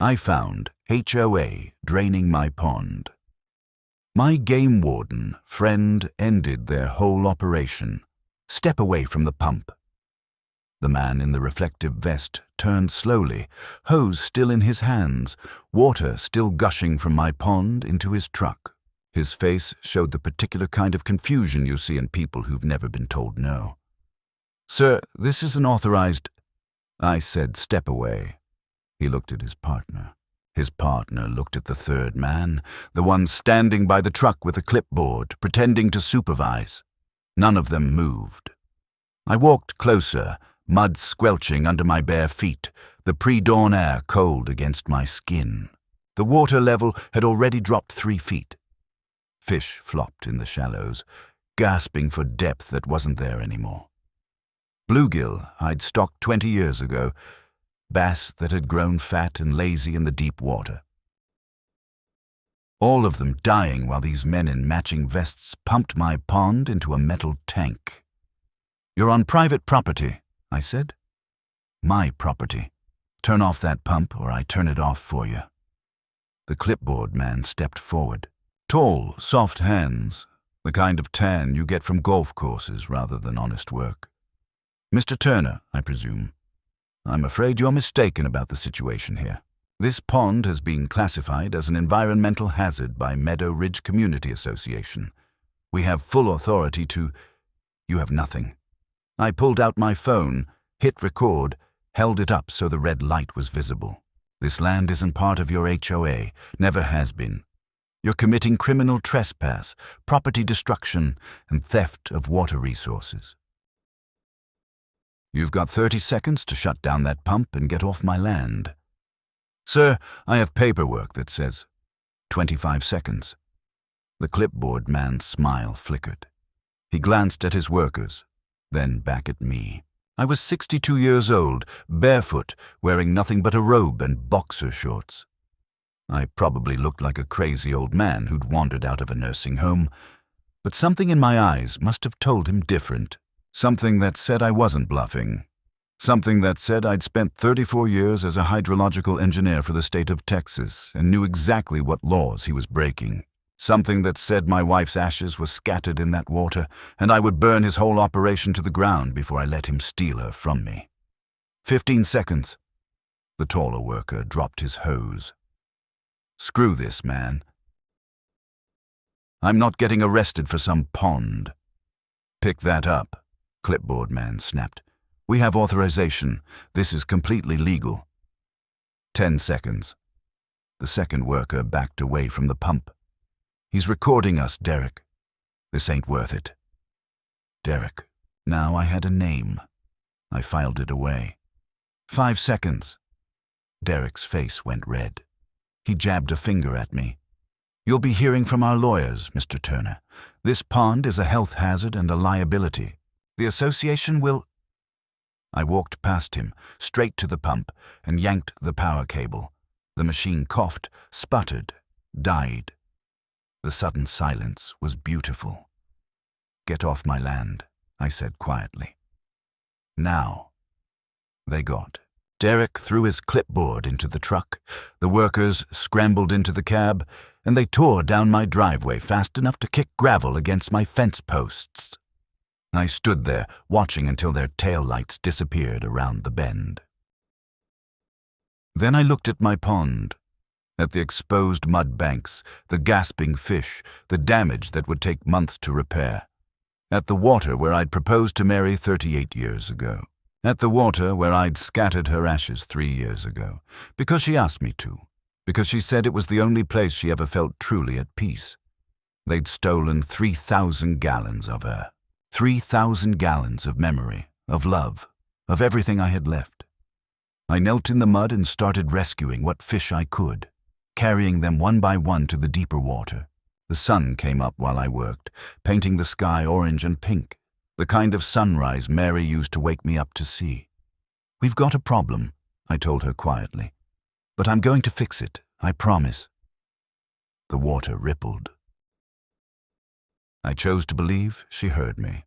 I found HOA draining my pond. My game warden friend ended their whole operation. Step away from the pump. The man in the reflective vest turned slowly, hose still in his hands, water still gushing from my pond into his truck. His face showed the particular kind of confusion you see in people who've never been told no. "Sir, this is an authorized—" I said, "Step away." He looked at his partner. His partner looked at the third man, the one standing by the truck with a clipboard, pretending to supervise. None of them moved. I walked closer, mud squelching under my bare feet, the pre-dawn air cold against my skin. The water level had already dropped 3 feet. Fish flopped in the shallows, gasping for depth that wasn't there anymore. Bluegill I'd stocked 20 years ago, bass that had grown fat and lazy in the deep water. All of them dying while these men in matching vests pumped my pond into a metal tank. "You're on private property," I said. "My property. Turn off that pump or I turn it off for you." The clipboard man stepped forward. Tall, soft hands, the kind of tan you get from golf courses rather than honest work. "Mr. Turner, I presume. I'm afraid you're mistaken about the situation here. This pond has been classified as an environmental hazard by Meadow Ridge Community Association. We have full authority to—" "You have nothing." I pulled out my phone, hit record, held it up so the red light was visible. "This land isn't part of your HOA, never has been. You're committing criminal trespass, property destruction, and theft of water resources. You've got 30 seconds to shut down that pump and get off my land." "Sir, I have paperwork that says—" 25 seconds. The clipboard man's smile flickered. He glanced at his workers, then back at me. I was 62 years old, barefoot, wearing nothing but a robe and boxer shorts. I probably looked like a crazy old man who'd wandered out of a nursing home, but something in my eyes must have told him different. Something that said I wasn't bluffing. Something that said I'd spent 34 years as a hydrological engineer for the state of Texas and knew exactly what laws he was breaking. Something that said my wife's ashes were scattered in that water and I would burn his whole operation to the ground before I let him steal her from me. 15 seconds. The taller worker dropped his hose. "Screw this, man. I'm not getting arrested for some pond." "Pick that up," clipboard man snapped. "We have authorization. This is completely legal." 10 seconds. The second worker backed away from the pump. "He's recording us, Derek. This ain't worth it." Derek. Now I had a name. I filed it away. 5 seconds. Derek's face went red. He jabbed a finger at me. "You'll be hearing from our lawyers, Mr. Turner. This pond is a health hazard and a liability. The association will—" I walked past him, straight to the pump, and yanked the power cable. The machine coughed, sputtered, died. The sudden silence was beautiful. "Get off my land," I said quietly. "Now." They got. Derek threw his clipboard into the truck, the workers scrambled into the cab, and they tore down my driveway fast enough to kick gravel against my fence posts. I stood there, watching until their taillights disappeared around the bend. Then I looked at my pond, at the exposed mud banks, the gasping fish, the damage that would take months to repair, at the water where I'd proposed to Mary 38 years ago, at the water where I'd scattered her ashes 3 years ago, because she asked me to, because she said it was the only place she ever felt truly at peace. They'd stolen 3,000 gallons of her. 3,000 gallons of memory, of love, of everything I had left. I knelt in the mud and started rescuing what fish I could, carrying them one by one to the deeper water. The sun came up while I worked, painting the sky orange and pink, the kind of sunrise Mary used to wake me up to see. "We've got a problem," I told her quietly, "but I'm going to fix it, I promise." The water rippled. I chose to believe she heard me.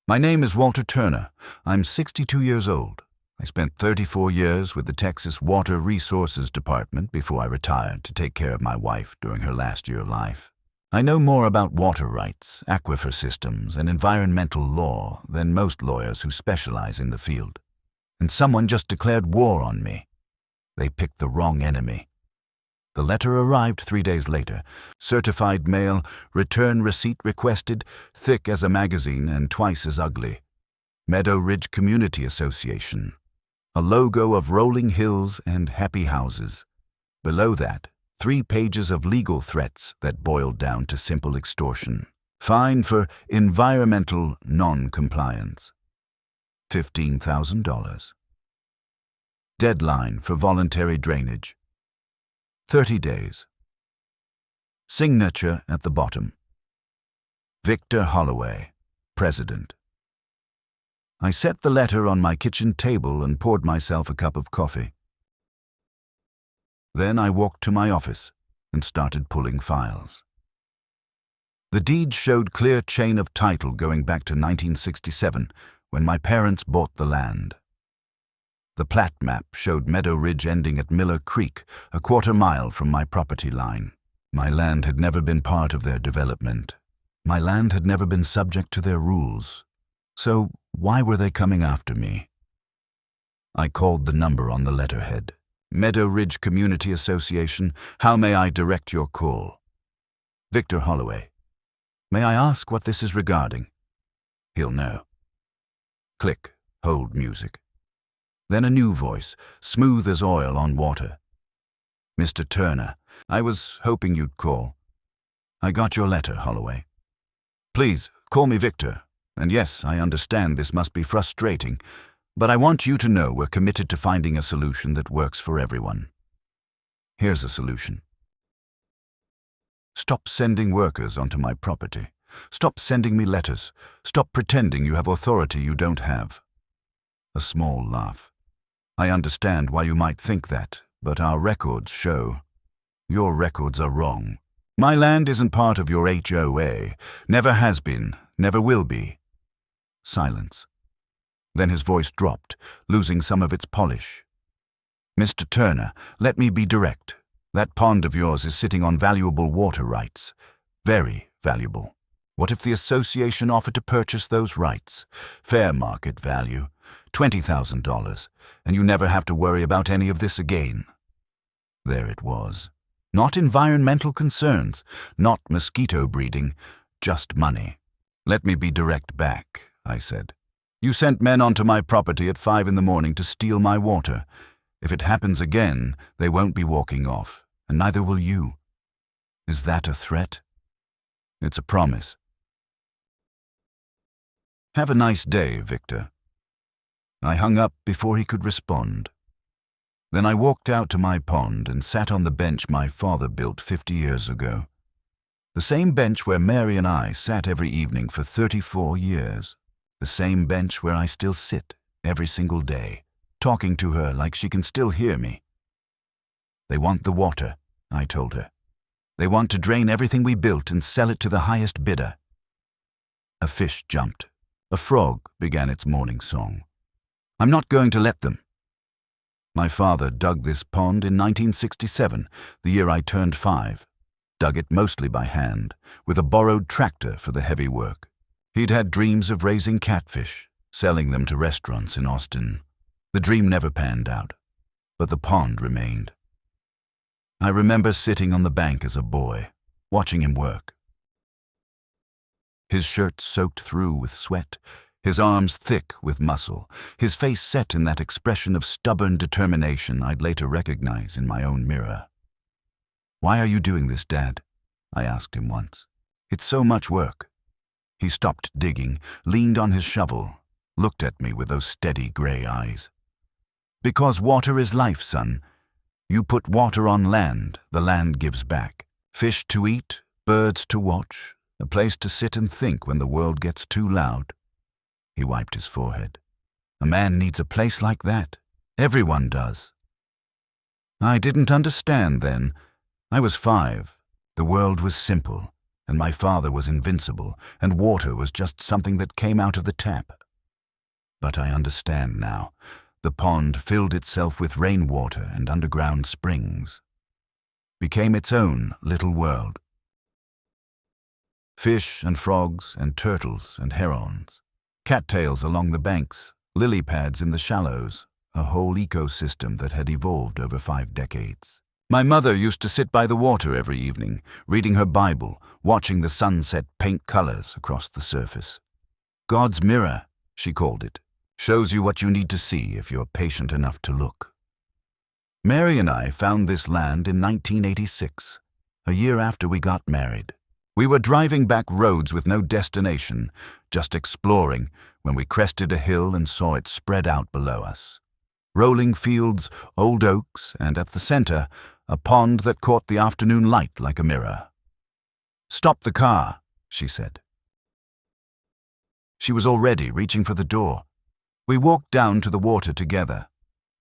"My name is Walter Turner. I'm 62 years old. I spent 34 years with the Texas Water Resources Department before I retired to take care of my wife during her last year of life. I know more about water rights, aquifer systems, and environmental law than most lawyers who specialize in the field. And someone just declared war on me. They picked the wrong enemy. The letter arrived 3 days later. Certified mail, return receipt requested, thick as a magazine and twice as ugly. Meadow Ridge Community Association. A logo of rolling hills and happy houses. Below that, 3 pages of legal threats that boiled down to simple extortion. Fine for environmental non-compliance. $15,000. Deadline for voluntary drainage. 30 days. Signature at the bottom. Victor Holloway, President. I set the letter on my kitchen table and poured myself a cup of coffee. Then I walked to my office and started pulling files. The deed showed clear chain of title going back to 1967, when my parents bought the land. The plat map showed Meadow Ridge ending at Miller Creek, a quarter-mile from my property line. My land had never been part of their development. My land had never been subject to their rules. So why were they coming after me? I called the number on the letterhead. Meadow Ridge Community Association, how may I direct your call? Victor Holloway. May I ask what this is regarding? He'll know. Click, hold music. Then a new voice, smooth as oil on water. Mr. Turner, I was hoping you'd call. I got your letter, Holloway. Please, call me Victor. And yes, I understand this must be frustrating, but I want you to know we're committed to finding a solution that works for everyone. Here's a solution. Stop sending workers onto my property. Stop sending me letters. Stop pretending you have authority you don't have. A small laugh. I understand why you might think that, but our records show. Your records are wrong. My land isn't part of your HOA. Never has been, never will be. Silence. Then his voice dropped, losing some of its polish. Mr. Turner, let me be direct. That pond of yours is sitting on valuable water rights. Very valuable. What if the association offered to purchase those rights? Fair market value. $20,000, and you never have to worry about any of this again. There it was. Not environmental concerns, not mosquito breeding, just money. Let me be direct back, I said. You sent men onto my property at 5 in the morning to steal my water. If it happens again, they won't be walking off, and neither will you. Is that a threat? It's a promise. Have a nice day, Victor. I hung up before he could respond. Then I walked out to my pond and sat on the bench my father built 50 years ago. The same bench where Mary and I sat every evening for 34 years. The same bench where I still sit every single day, talking to her like she can still hear me. They want the water, I told her. They want to drain everything we built and sell it to the highest bidder. A fish jumped. A frog began its morning song. I'm not going to let them. My father dug this pond in 1967, the year I turned 5. Dug it mostly by hand, with a borrowed tractor for the heavy work. He'd had dreams of raising catfish, selling them to restaurants in Austin. The dream never panned out, but the pond remained. I remember sitting on the bank as a boy, watching him work. His shirt soaked through with sweat, his arms thick with muscle, his face set in that expression of stubborn determination I'd later recognize in my own mirror. Why are you doing this, Dad? I asked him once. It's so much work. He stopped digging, leaned on his shovel, looked at me with those steady gray eyes. Because water is life, son. You put water on land, the land gives back. Fish to eat, birds to watch, a place to sit and think when the world gets too loud. He wiped his forehead. A man needs a place like that. Everyone does. I didn't understand then. I was 5. The world was simple, and my father was invincible, and water was just something that came out of the tap. But I understand now. The pond filled itself with rainwater and underground springs, became its own little world. Fish and frogs and turtles and herons, cattails along the banks, lily pads in the shallows, a whole ecosystem that had evolved over 5 decades. My mother used to sit by the water every evening, reading her Bible, watching the sunset paint colors across the surface. God's mirror, she called it, shows you what you need to see if you're patient enough to look. Mary and I found this land in 1986, a year after we got married. We were driving back roads with no destination, just exploring, when we crested a hill and saw it spread out below us. Rolling fields, old oaks, and at the center, a pond that caught the afternoon light like a mirror. "Stop the car," she said. She was already reaching for the door. We walked down to the water together.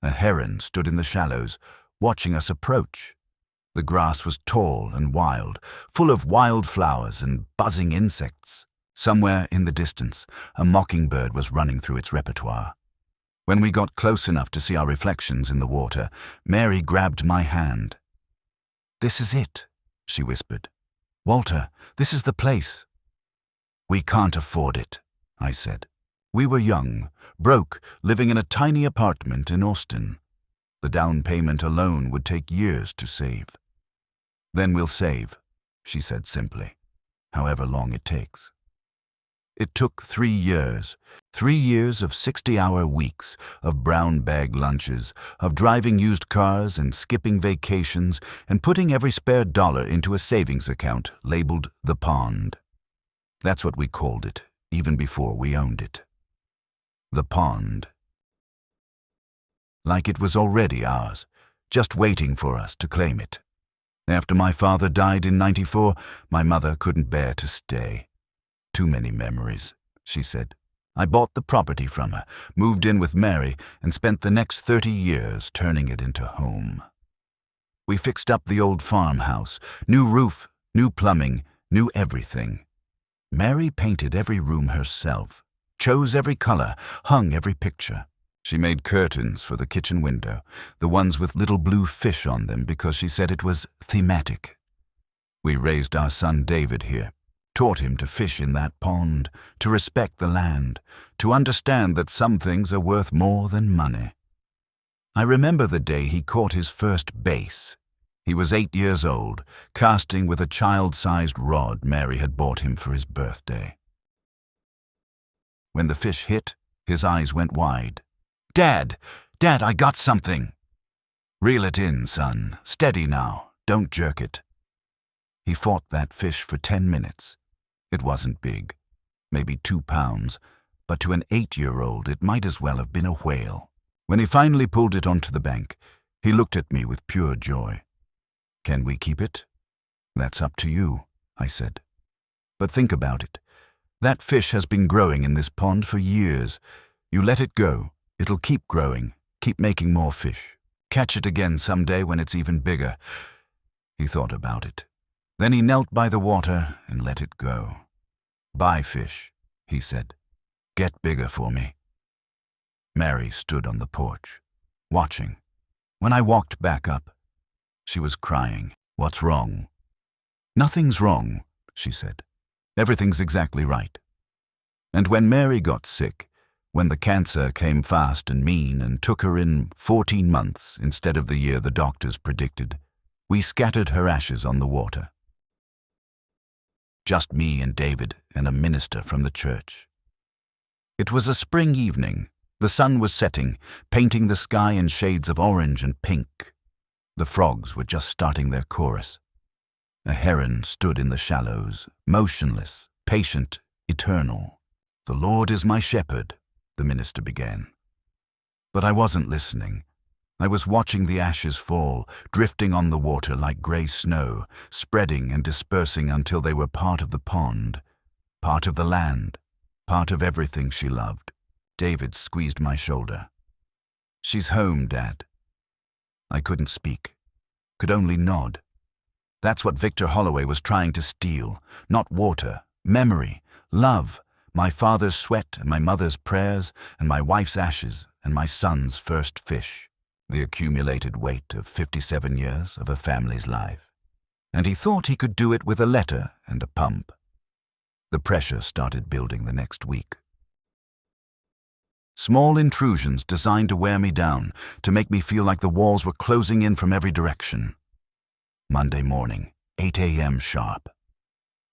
A heron stood in the shallows, watching us approach. The grass was tall and wild, full of wild flowers and buzzing insects. Somewhere in the distance, a mockingbird was running through its repertoire. When we got close enough to see our reflections in the water, Mary grabbed my hand. "This is it," she whispered. "Walter, this is the place." "We can't afford it," I said. We were young, broke, living in a tiny apartment in Austin. The down payment alone would take years to save. "Then we'll save," she said simply, "however long it takes." It took 3 years, 3 years of 60-hour weeks, of brown bag lunches, of driving used cars and skipping vacations and putting every spare dollar into a savings account labeled The Pond. That's what we called it, even before we owned it. The Pond. Like it was already ours, just waiting for us to claim it. After my father died in '94, my mother couldn't bear to stay. "Too many memories," she said. I bought the property from her, moved in with Mary, and spent the next 30 years turning it into home. We fixed up the old farmhouse, new roof, new plumbing, new everything. Mary painted every room herself, chose every color, hung every picture. She made curtains for the kitchen window, the ones with little blue fish on them because she said it was thematic. We raised our son David here, taught him to fish in that pond, to respect the land, to understand that some things are worth more than money. I remember the day he caught his first bass. He was 8 years old, casting with a child-sized rod Mary had bought him for his birthday. When the fish hit, his eyes went wide. Dad, I got something." "Reel it in, son. Steady now. Don't jerk it." He fought that fish for 10 minutes. It wasn't big, maybe 2 pounds, but to an 8-year-old it might as well have been a whale. When he finally pulled it onto the bank, he looked at me with pure joy. "Can we keep it?" "That's up to you," I said. "But think about it. That fish has been growing in this pond for years. You let it go, it'll keep growing, keep making more fish. Catch it again someday when it's even bigger." He thought about it. Then he knelt by the water and let it go. "Bye, fish," he said. "Get bigger for me." Mary stood on the porch, watching. When I walked back up, she was crying. "What's wrong?" "Nothing's wrong," she said. "Everything's exactly right." And when Mary got sick, when the cancer came fast and mean and took her in 14 months instead of the year the doctors predicted, we scattered her ashes on the water. Just me and David and a minister from the church. It was a spring evening. The sun was setting, painting the sky in shades of orange and pink. The frogs were just starting their chorus. A heron stood in the shallows, motionless, patient, eternal. "The Lord is my shepherd," the minister began. But I wasn't listening. I was watching the ashes fall, drifting on the water like gray snow, spreading and dispersing until they were part of the pond, part of the land, part of everything she loved. David squeezed my shoulder. "She's home, Dad." I couldn't speak, could only nod. That's what Victor Holloway was trying to steal. Not water, memory, love, my father's sweat and my mother's prayers and my wife's ashes, and my son's first fish, the accumulated weight of 57 years of a family's life. And he thought he could do it with a letter and a pump. The pressure started building the next week. Small intrusions designed to wear me down, to make me feel like the walls were closing in from every direction. Monday morning, 8 a.m. sharp.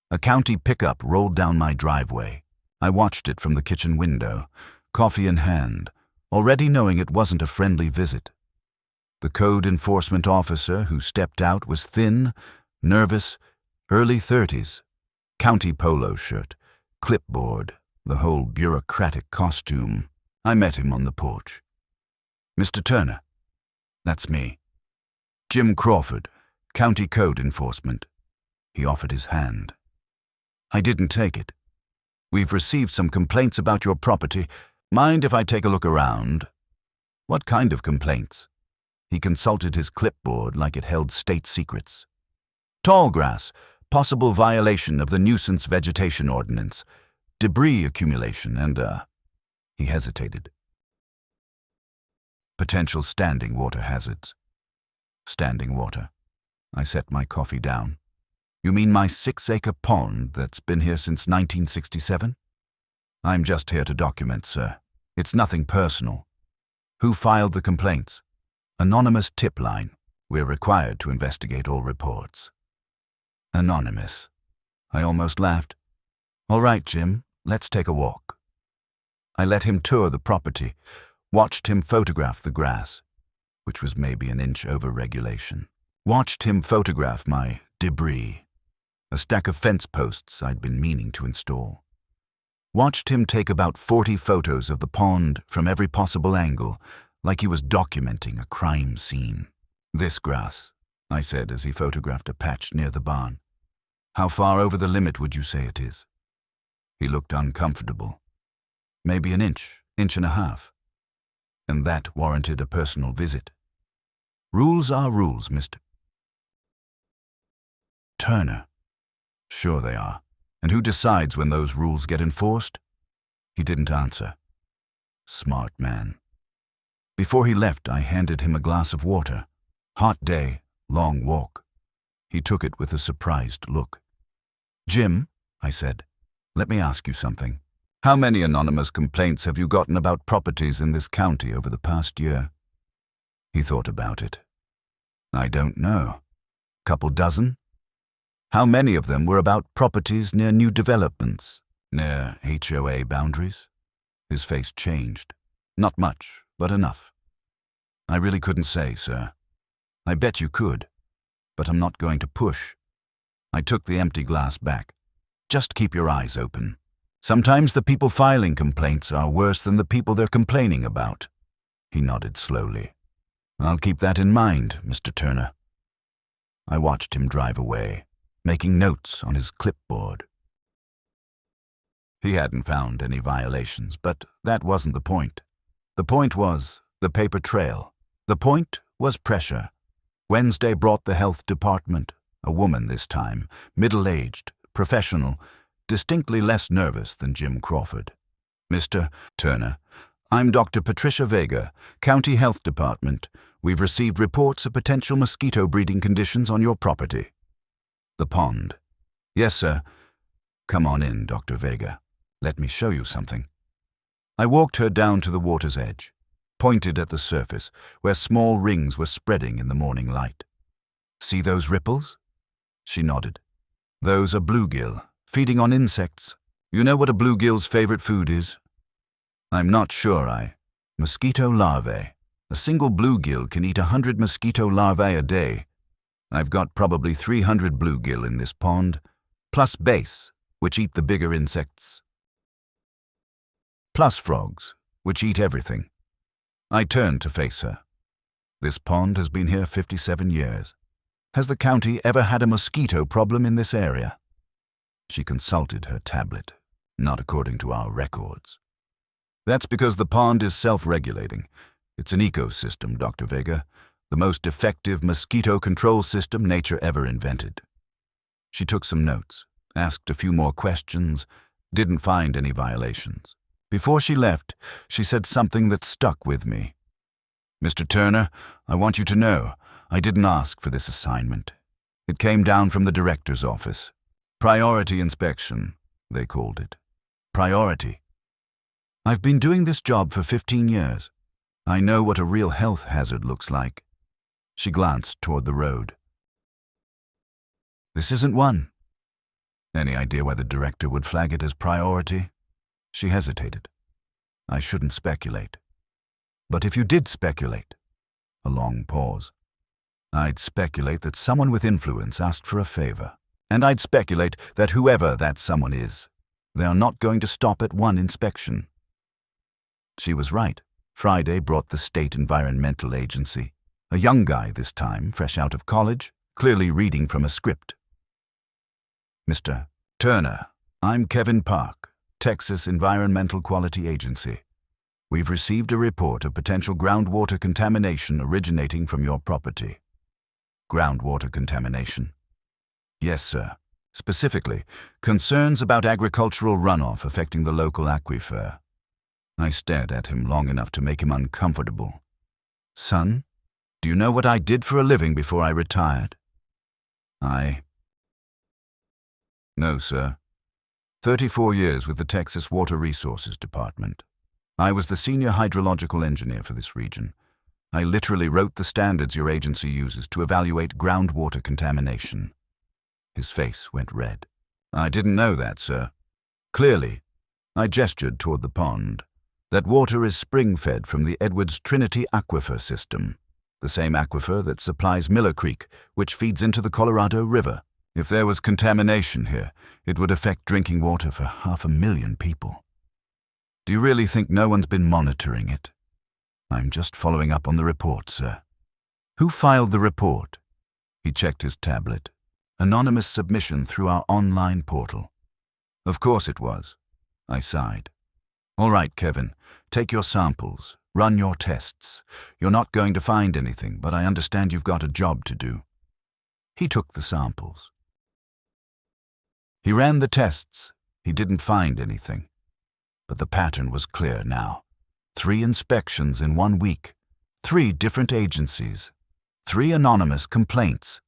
A county pickup rolled down my driveway. I watched it from the kitchen window, coffee in hand, already knowing it wasn't a friendly visit. The code enforcement officer who stepped out was thin, nervous, early 30s, county polo shirt, clipboard, the whole bureaucratic costume. I met him on the porch. "Mr. Turner." "That's me." "Jim Crawford, County Code Enforcement." He offered his hand. I didn't take it. "We've received some complaints about your property. Mind if I take a look around?" "What kind of complaints?" He consulted his clipboard like it held state secrets. "Tall grass, possible violation of the nuisance vegetation ordinance, debris accumulation, and He hesitated. "Potential standing water hazards." "Standing water." I set my coffee down. "You mean my 6-acre pond that's been here since 1967? "I'm just here to document, sir. It's nothing personal." "Who filed the complaints?" "Anonymous tip line. We're required to investigate all reports." Anonymous. I almost laughed. "All right, Jim, let's take a walk." I let him tour the property, watched him photograph the grass, which was maybe an inch over regulation. Watched him photograph my debris, a stack of fence posts I'd been meaning to install. Watched him take about 40 photos of the pond from every possible angle, like he was documenting a crime scene. "This grass," I said as he photographed a patch near the barn. "How far over the limit would you say it is?" He looked uncomfortable. "Maybe an inch, inch and a half." And that warranted a personal visit. "Rules are rules, Mr. Turner." "Sure they are. And who decides when those rules get enforced?" He didn't answer. Smart man. Before he left, I handed him a glass of water. Hot day, long walk. He took it with a surprised look. "Jim," I said, "let me ask you something. How many anonymous complaints have you gotten about properties in this county over the past year?" He thought about it. "I don't know. Couple dozen?" "How many of them were about properties near new developments, near HOA boundaries?" His face changed. "Not much, but enough." "I really couldn't say, sir." "I bet you could, but I'm not going to push." I took the empty glass back. "Just keep your eyes open. Sometimes the people filing complaints are worse than the people they're complaining about." He nodded slowly. "I'll keep that in mind, Mr. Turner." I watched him drive away, making notes on his clipboard. He hadn't found any violations, but that wasn't the point. The point was the paper trail. The point was pressure. Wednesday brought the health department, a woman this time, middle-aged, professional, distinctly less nervous than Jim Crawford. "Mr. Turner, I'm Dr. Patricia Vega, County Health Department. We've received reports of potential mosquito breeding conditions on your property." "The pond." "Yes, sir." "Come on in, Dr. Vega. Let me show you something." I walked her down to the water's edge, pointed at the surface, where small rings were spreading in the morning light. "See those ripples?" She nodded. "Those are bluegill, feeding on insects. You know what a bluegill's favorite food is?" "I'm not sure. Mosquito larvae. A single bluegill can eat 100 mosquito larvae a day. I've got probably 300 bluegill in this pond, plus bass, which eat the bigger insects, plus frogs, which eat everything." I turned to face her. "This pond has been here 57 years. Has the county ever had a mosquito problem in this area?" She consulted her tablet. "Not according to our records." "That's because the pond is self-regulating. It's an ecosystem, Dr. Vega, the most effective mosquito control system nature ever invented." She took some notes, asked a few more questions, didn't find any violations. Before she left, she said something that stuck with me. "Mr. Turner, I want you to know, I didn't ask for this assignment. It came down from the director's office. Priority inspection, they called it. Priority. I've been doing this job for 15 years. I know what a real health hazard looks like." She glanced toward the road. "This isn't one." "Any idea why the director would flag it as priority?" She hesitated. "I shouldn't speculate. But if you did speculate," a long pause, "I'd speculate that someone with influence asked for a favor. And I'd speculate that whoever that someone is, they are not going to stop at one inspection." She was right. Friday brought the State Environmental Agency. A young guy this time, fresh out of college, clearly reading from a script. "Mr. Turner, I'm Kevin Park, Texas Environmental Quality Agency. We've received a report of potential groundwater contamination originating from your property." "Groundwater contamination?" "Yes, sir. Specifically, concerns about agricultural runoff affecting the local aquifer." I stared at him long enough to make him uncomfortable. "Son, do you know what I did for a living before I retired?" "No, sir. 34 years with the Texas Water Resources Department. I was the senior hydrological engineer for this region. I literally wrote the standards your agency uses to evaluate groundwater contamination." His face went red. "I didn't know that, sir." "Clearly." I gestured toward the pond. "That water is spring-fed from the Edwards Trinity Aquifer system, the same aquifer that supplies Miller Creek, which feeds into the Colorado River. If there was contamination here, it would affect drinking water for 500,000 people. Do you really think no one's been monitoring it?" "I'm just following up on the report, sir." "Who filed the report?" He checked his tablet. "Anonymous submission through our online portal." "Of course it was." I sighed. "All right, Kevin, take your samples, run your tests. You're not going to find anything, but I understand you've got a job to do." He took the samples. He ran the tests. He didn't find anything. But the pattern was clear now. 3 inspections in 1 week, 3 different agencies, 3 anonymous complaints.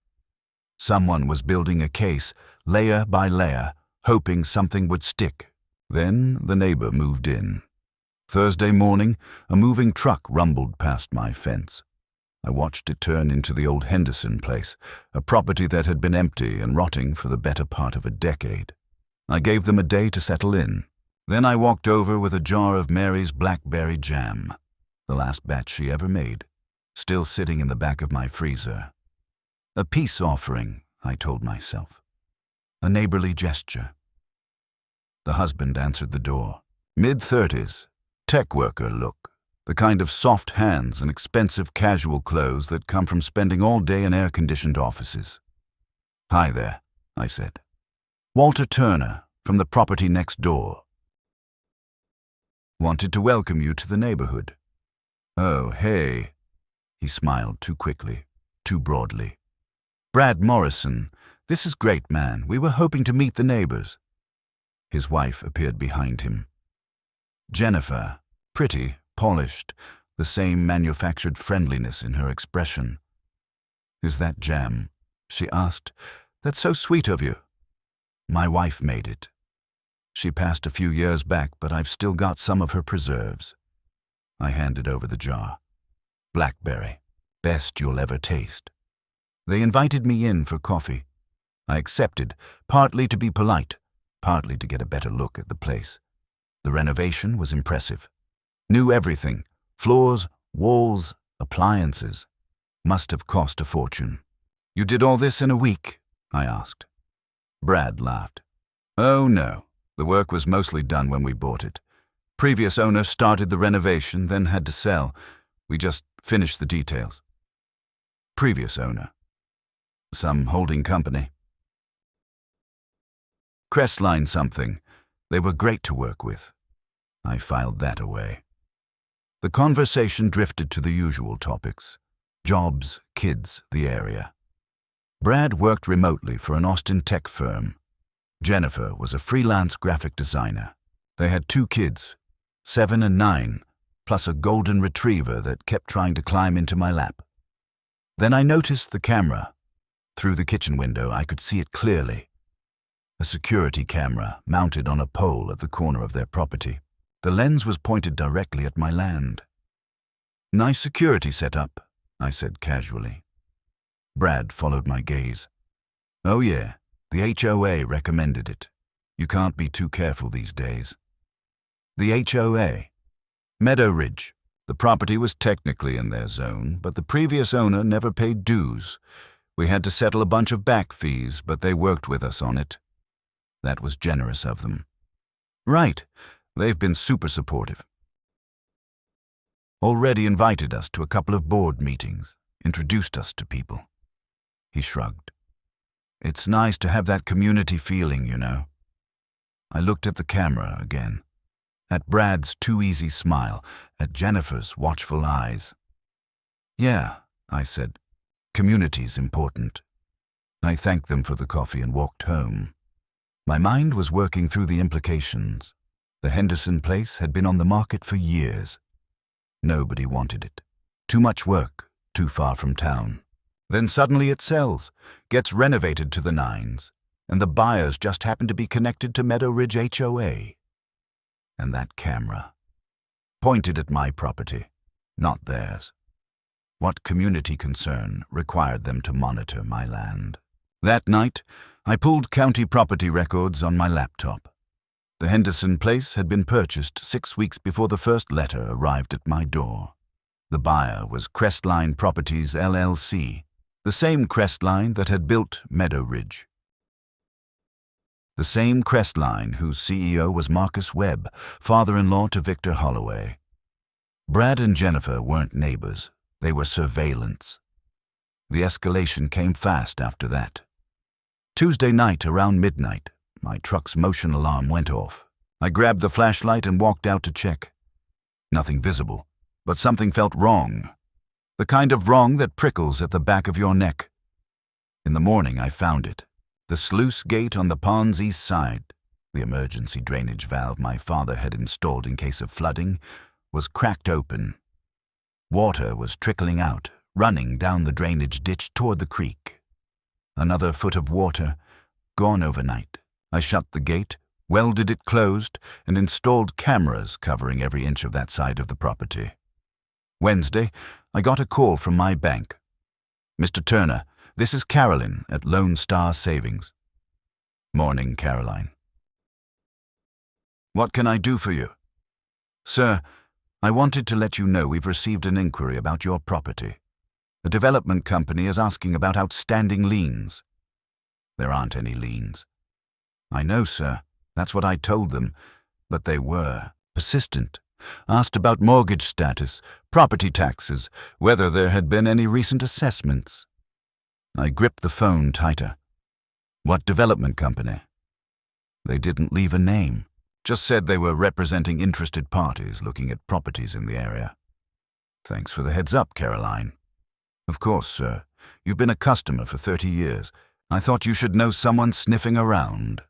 Someone was building a case, layer by layer, hoping something would stick. Then the neighbor moved in. Thursday morning, a moving truck rumbled past my fence. I watched it turn into the old Henderson place, a property that had been empty and rotting for the better part of a decade. I gave them a day to settle in. Then I walked over with a jar of Mary's blackberry jam, the last batch she ever made, still sitting in the back of my freezer. A peace offering, I told myself. A neighborly gesture. The husband answered the door. Mid-30s, tech worker look, the kind of soft hands and expensive casual clothes that come from spending all day in air-conditioned offices. "Hi there," I said. "Walter Turner, from the property next door. Wanted to welcome you to the neighborhood." "Oh, hey." He smiled too quickly, too broadly. "Brad Morrison, this is great, man. We were hoping to meet the neighbors." His wife appeared behind him. Jennifer, pretty, polished, the same manufactured friendliness in her expression. "Is that jam?" she asked. "That's so sweet of you." "My wife made it. She passed a few years back, but I've still got some of her preserves." I handed over the jar. "Blackberry, best you'll ever taste." They invited me in for coffee. I accepted, partly to be polite, partly to get a better look at the place. The renovation was impressive. New everything, floors, walls, appliances. Must have cost a fortune. "You did all this in a week?" I asked. Brad laughed. "Oh no, the work was mostly done when we bought it. Previous owner started the renovation, then had to sell. We just finished the details." "Previous owner?" "Some holding company." "Crestline something. They were great to work with." I filed that away. The conversation drifted to the usual topics. Jobs, kids, the area. Brad worked remotely for an Austin tech firm. Jennifer was a freelance graphic designer. They had 2 kids, 7 and 9, plus a golden retriever that kept trying to climb into my lap. Then I noticed the camera. Through the kitchen window, I could see it clearly. A security camera mounted on a pole at the corner of their property. The lens was pointed directly at my land. "Nice security setup," I said casually. Brad followed my gaze. "Oh yeah, the HOA recommended it. You can't be too careful these days." The HOA. Meadow Ridge. The property was technically in their zone, but the previous owner never paid dues. We had to settle a bunch of back fees, but they worked with us on it. That was generous of them. Right, they've been super supportive. Already invited us to a couple of board meetings, introduced us to people. He shrugged. It's nice to have that community feeling, you know. I looked at the camera again, at Brad's too easy smile, at Jennifer's watchful eyes. "Yeah," I said, "community's important." I thanked them for the coffee and walked home. My mind was working through the implications. The Henderson place had been on the market for years. Nobody wanted it. Too much work, too far from town. Then suddenly it sells, gets renovated to the nines, and the buyers just happen to be connected to Meadow Ridge HOA. And that camera, pointed at my property, not theirs. What community concern required them to monitor my land? That night, I pulled county property records on my laptop. The Henderson place had been purchased 6 weeks before the first letter arrived at my door. The buyer was Crestline Properties LLC, the same Crestline that had built Meadow Ridge. The same Crestline whose CEO was Marcus Webb, father-in-law to Victor Holloway. Brad and Jennifer weren't neighbors, they were surveillance. The escalation came fast after that. Tuesday night around midnight, my truck's motion alarm went off. I grabbed the flashlight and walked out to check. Nothing visible, but something felt wrong. The kind of wrong that prickles at the back of your neck. In the morning, I found it. The sluice gate on the pond's east side, the emergency drainage valve my father had installed in case of flooding, was cracked open. Water was trickling out, running down the drainage ditch toward the creek. Another foot of water, gone overnight. I shut the gate, welded it closed, and installed cameras covering every inch of that side of the property. Wednesday, I got a call from my bank. "Mr. Turner, this is Carolyn at Lone Star Savings." "Morning, Caroline." "What can I do for you?" "Sir, I wanted to let you know we've received an inquiry about your property. A development company is asking about outstanding liens." "There aren't any liens." "I know, sir. That's what I told them. But they were persistent. Asked about mortgage status, property taxes, whether there had been any recent assessments." I gripped the phone tighter. "What development company?" They didn't leave a name. Just said they were representing interested parties looking at properties in the area. "Thanks for the heads up, Caroline." "Of course, sir. You've been a customer for 30 years. I thought you should know someone sniffing around."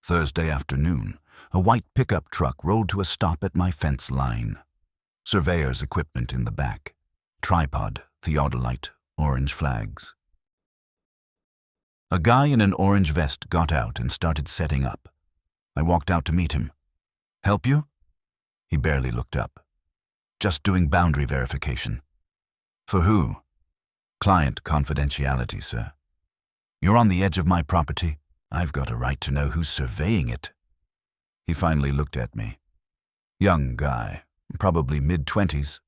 Thursday afternoon, a white pickup truck rolled to a stop at my fence line. Surveyor's equipment in the back. Tripod, theodolite, orange flags. A guy in an orange vest got out and started setting up. I walked out to meet him. "Help you?" He barely looked up. "Just doing boundary verification." "For who?" "Client confidentiality, sir." "You're on the edge of my property. I've got a right to know who's surveying it." He finally looked at me. Young guy, probably mid-20s.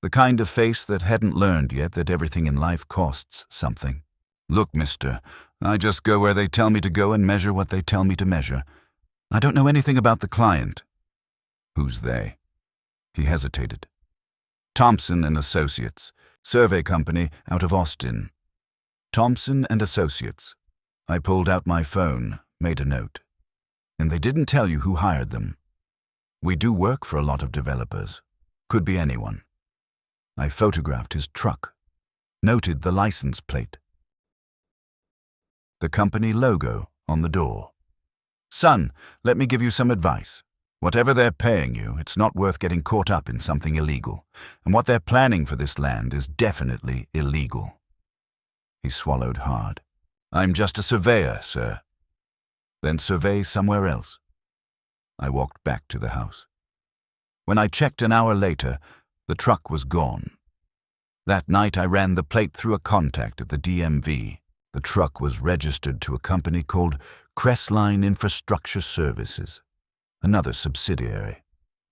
The kind of face that hadn't learned yet that everything in life costs something. "Look, mister, I just go where they tell me to go and measure what they tell me to measure. I don't know anything about the client." "Who's they?" He hesitated. "Thompson and Associates, survey company out of Austin." Thompson and Associates. I pulled out my phone, made a note. "And they didn't tell you who hired them?" "We do work for a lot of developers. Could be anyone." I photographed his truck, noted the license plate. The company logo on the door. "Son, let me give you some advice. Whatever they're paying you, it's not worth getting caught up in something illegal. And what they're planning for this land is definitely illegal. He swallowed hard. I'm just a surveyor, sir. Then survey somewhere else. I walked back to the house. When I checked an hour later, the truck was gone. That night I ran the plate through a contact at the DMV. The truck was registered to a company called Crestline Infrastructure Services, another subsidiary.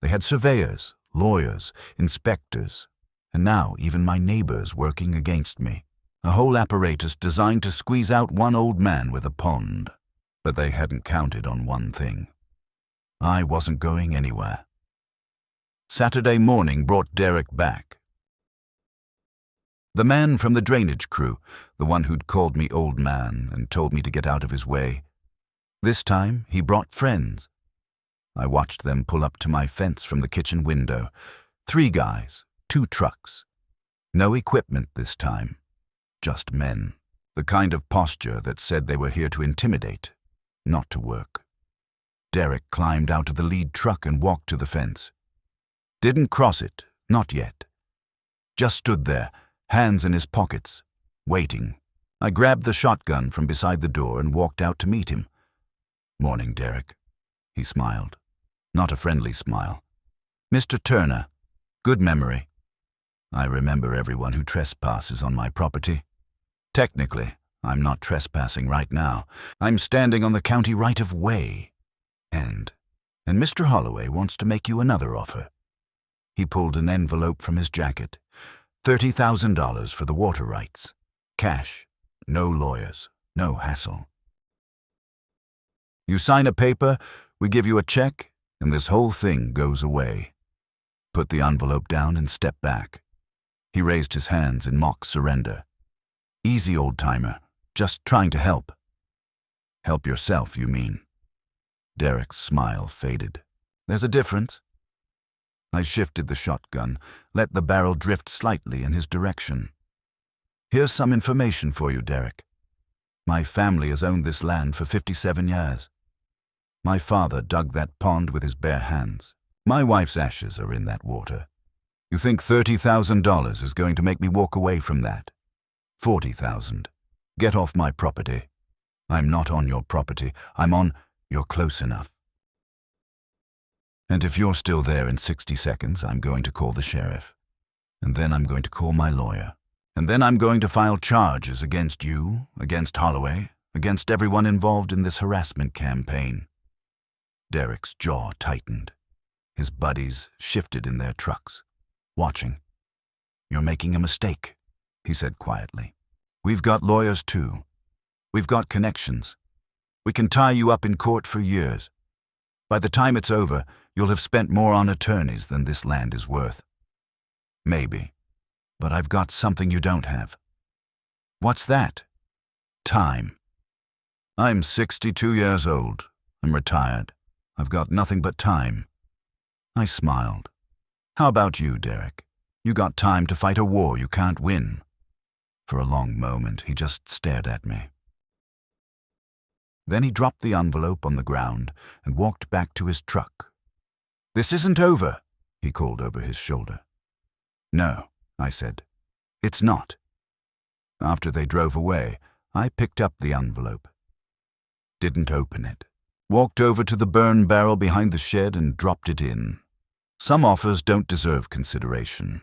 They had surveyors, lawyers, inspectors, and now even my neighbors working against me. A whole apparatus designed to squeeze out one old man with a pond. But they hadn't counted on one thing. I wasn't going anywhere. Saturday morning brought Derek back. The man from the drainage crew, the one who'd called me old man and told me to get out of his way. This time he brought friends. I watched them pull up to my fence from the kitchen window. 3 guys, 2 trucks. No equipment this time. Just men. The kind of posture that said they were here to intimidate, not to work. Derek climbed out of the lead truck and walked to the fence. Didn't cross it, not yet. Just stood there, hands in his pockets, waiting. I grabbed the shotgun from beside the door and walked out to meet him. Morning, Derek. He smiled. Not a friendly smile. Mr. Turner, good memory. I remember everyone who trespasses on my property. Technically, I'm not trespassing right now. I'm standing on the county right-of-way. And Mr. Holloway wants to make you another offer. He pulled an envelope from his jacket. $30,000 for the water rights. Cash. No lawyers. No hassle. You sign a paper, we give you a check, and this whole thing goes away. Put the envelope down and step back. He raised his hands in mock surrender. Easy, old-timer. Just trying to help. Help yourself, you mean? Derek's smile faded. There's a difference. I shifted the shotgun, let the barrel drift slightly in his direction. Here's some information for you, Derek. My family has owned this land for 57 years. My father dug that pond with his bare hands. My wife's ashes are in that water. You think $30,000 is going to make me walk away from that? $40,000. Get off my property. I'm not on your property. I'm on you're close enough. And if you're still there in 60 seconds, I'm going to call the sheriff. And then I'm going to call my lawyer. And then I'm going to file charges against you, against Holloway, against everyone involved in this harassment campaign. Derek's jaw tightened. His buddies shifted in their trucks, watching. You're making a mistake, he said quietly. We've got lawyers too. We've got connections. We can tie you up in court for years. By the time it's over, you'll have spent more on attorneys than this land is worth. Maybe. But I've got something you don't have. What's that? Time. I'm 62 years old. I'm retired. I've got nothing but time. I smiled. How about you, Derek? You got time to fight a war you can't win. For a long moment, he just stared at me. Then he dropped the envelope on the ground and walked back to his truck. This isn't over, he called over his shoulder. No, I said. It's not. After they drove away, I picked up the envelope. Didn't open it. Walked over to the burn barrel behind the shed and dropped it in. Some offers don't deserve consideration.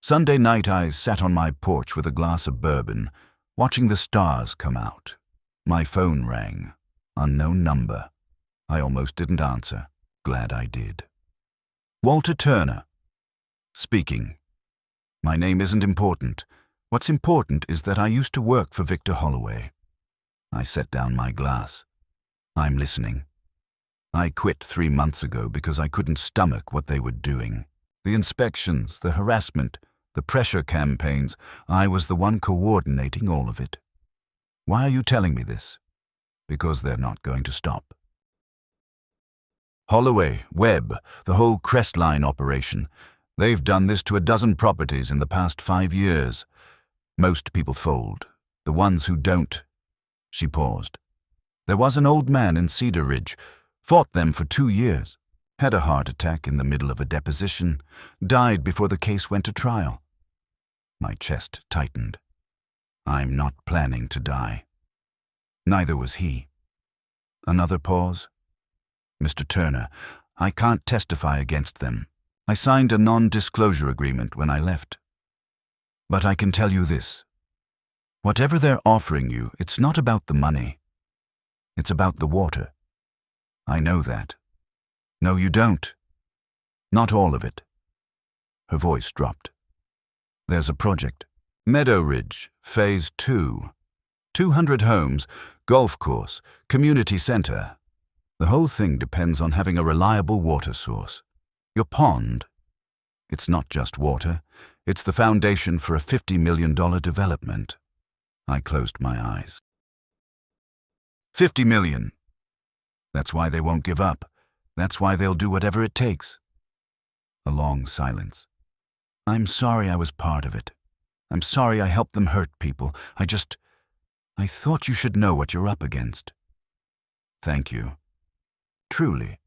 Sunday night I sat on my porch with a glass of bourbon, watching the stars come out. My phone rang. Unknown number. I almost didn't answer. Glad I did. Walter Turner. Speaking. My name isn't important. What's important is that I used to work for Victor Holloway. I set down my glass. I'm listening. I quit 3 months ago because I couldn't stomach what they were doing. The inspections, the harassment, the pressure campaigns. I was the one coordinating all of it. Why are you telling me this? Because they're not going to stop. Holloway, Webb, the whole Crestline operation. They've done this to a dozen properties in the past 5 years. Most people fold. The ones who don't. She paused. There was an old man in Cedar Ridge Fought them for 2 years. Had a heart attack in the middle of a deposition. Died before the case went to trial. My chest tightened. I'm not planning to die. Neither was he. Another pause. Mr. Turner, I can't testify against them. I signed a non-disclosure agreement when I left. But I can tell you this. Whatever they're offering you, it's not about the money. It's about the water. I know that. No, you don't. Not all of it. Her voice dropped. There's a project. Meadow Ridge, Phase 2. 200 homes, golf course, community center. The whole thing depends on having a reliable water source. Your pond, it's not just water. It's the foundation for a $50 million development. I closed my eyes. 50 million. That's why they won't give up. That's why they'll do whatever it takes. A long silence. I'm sorry I was part of it. I'm sorry I helped them hurt people. I thought you should know what you're up against. Thank you. Truly.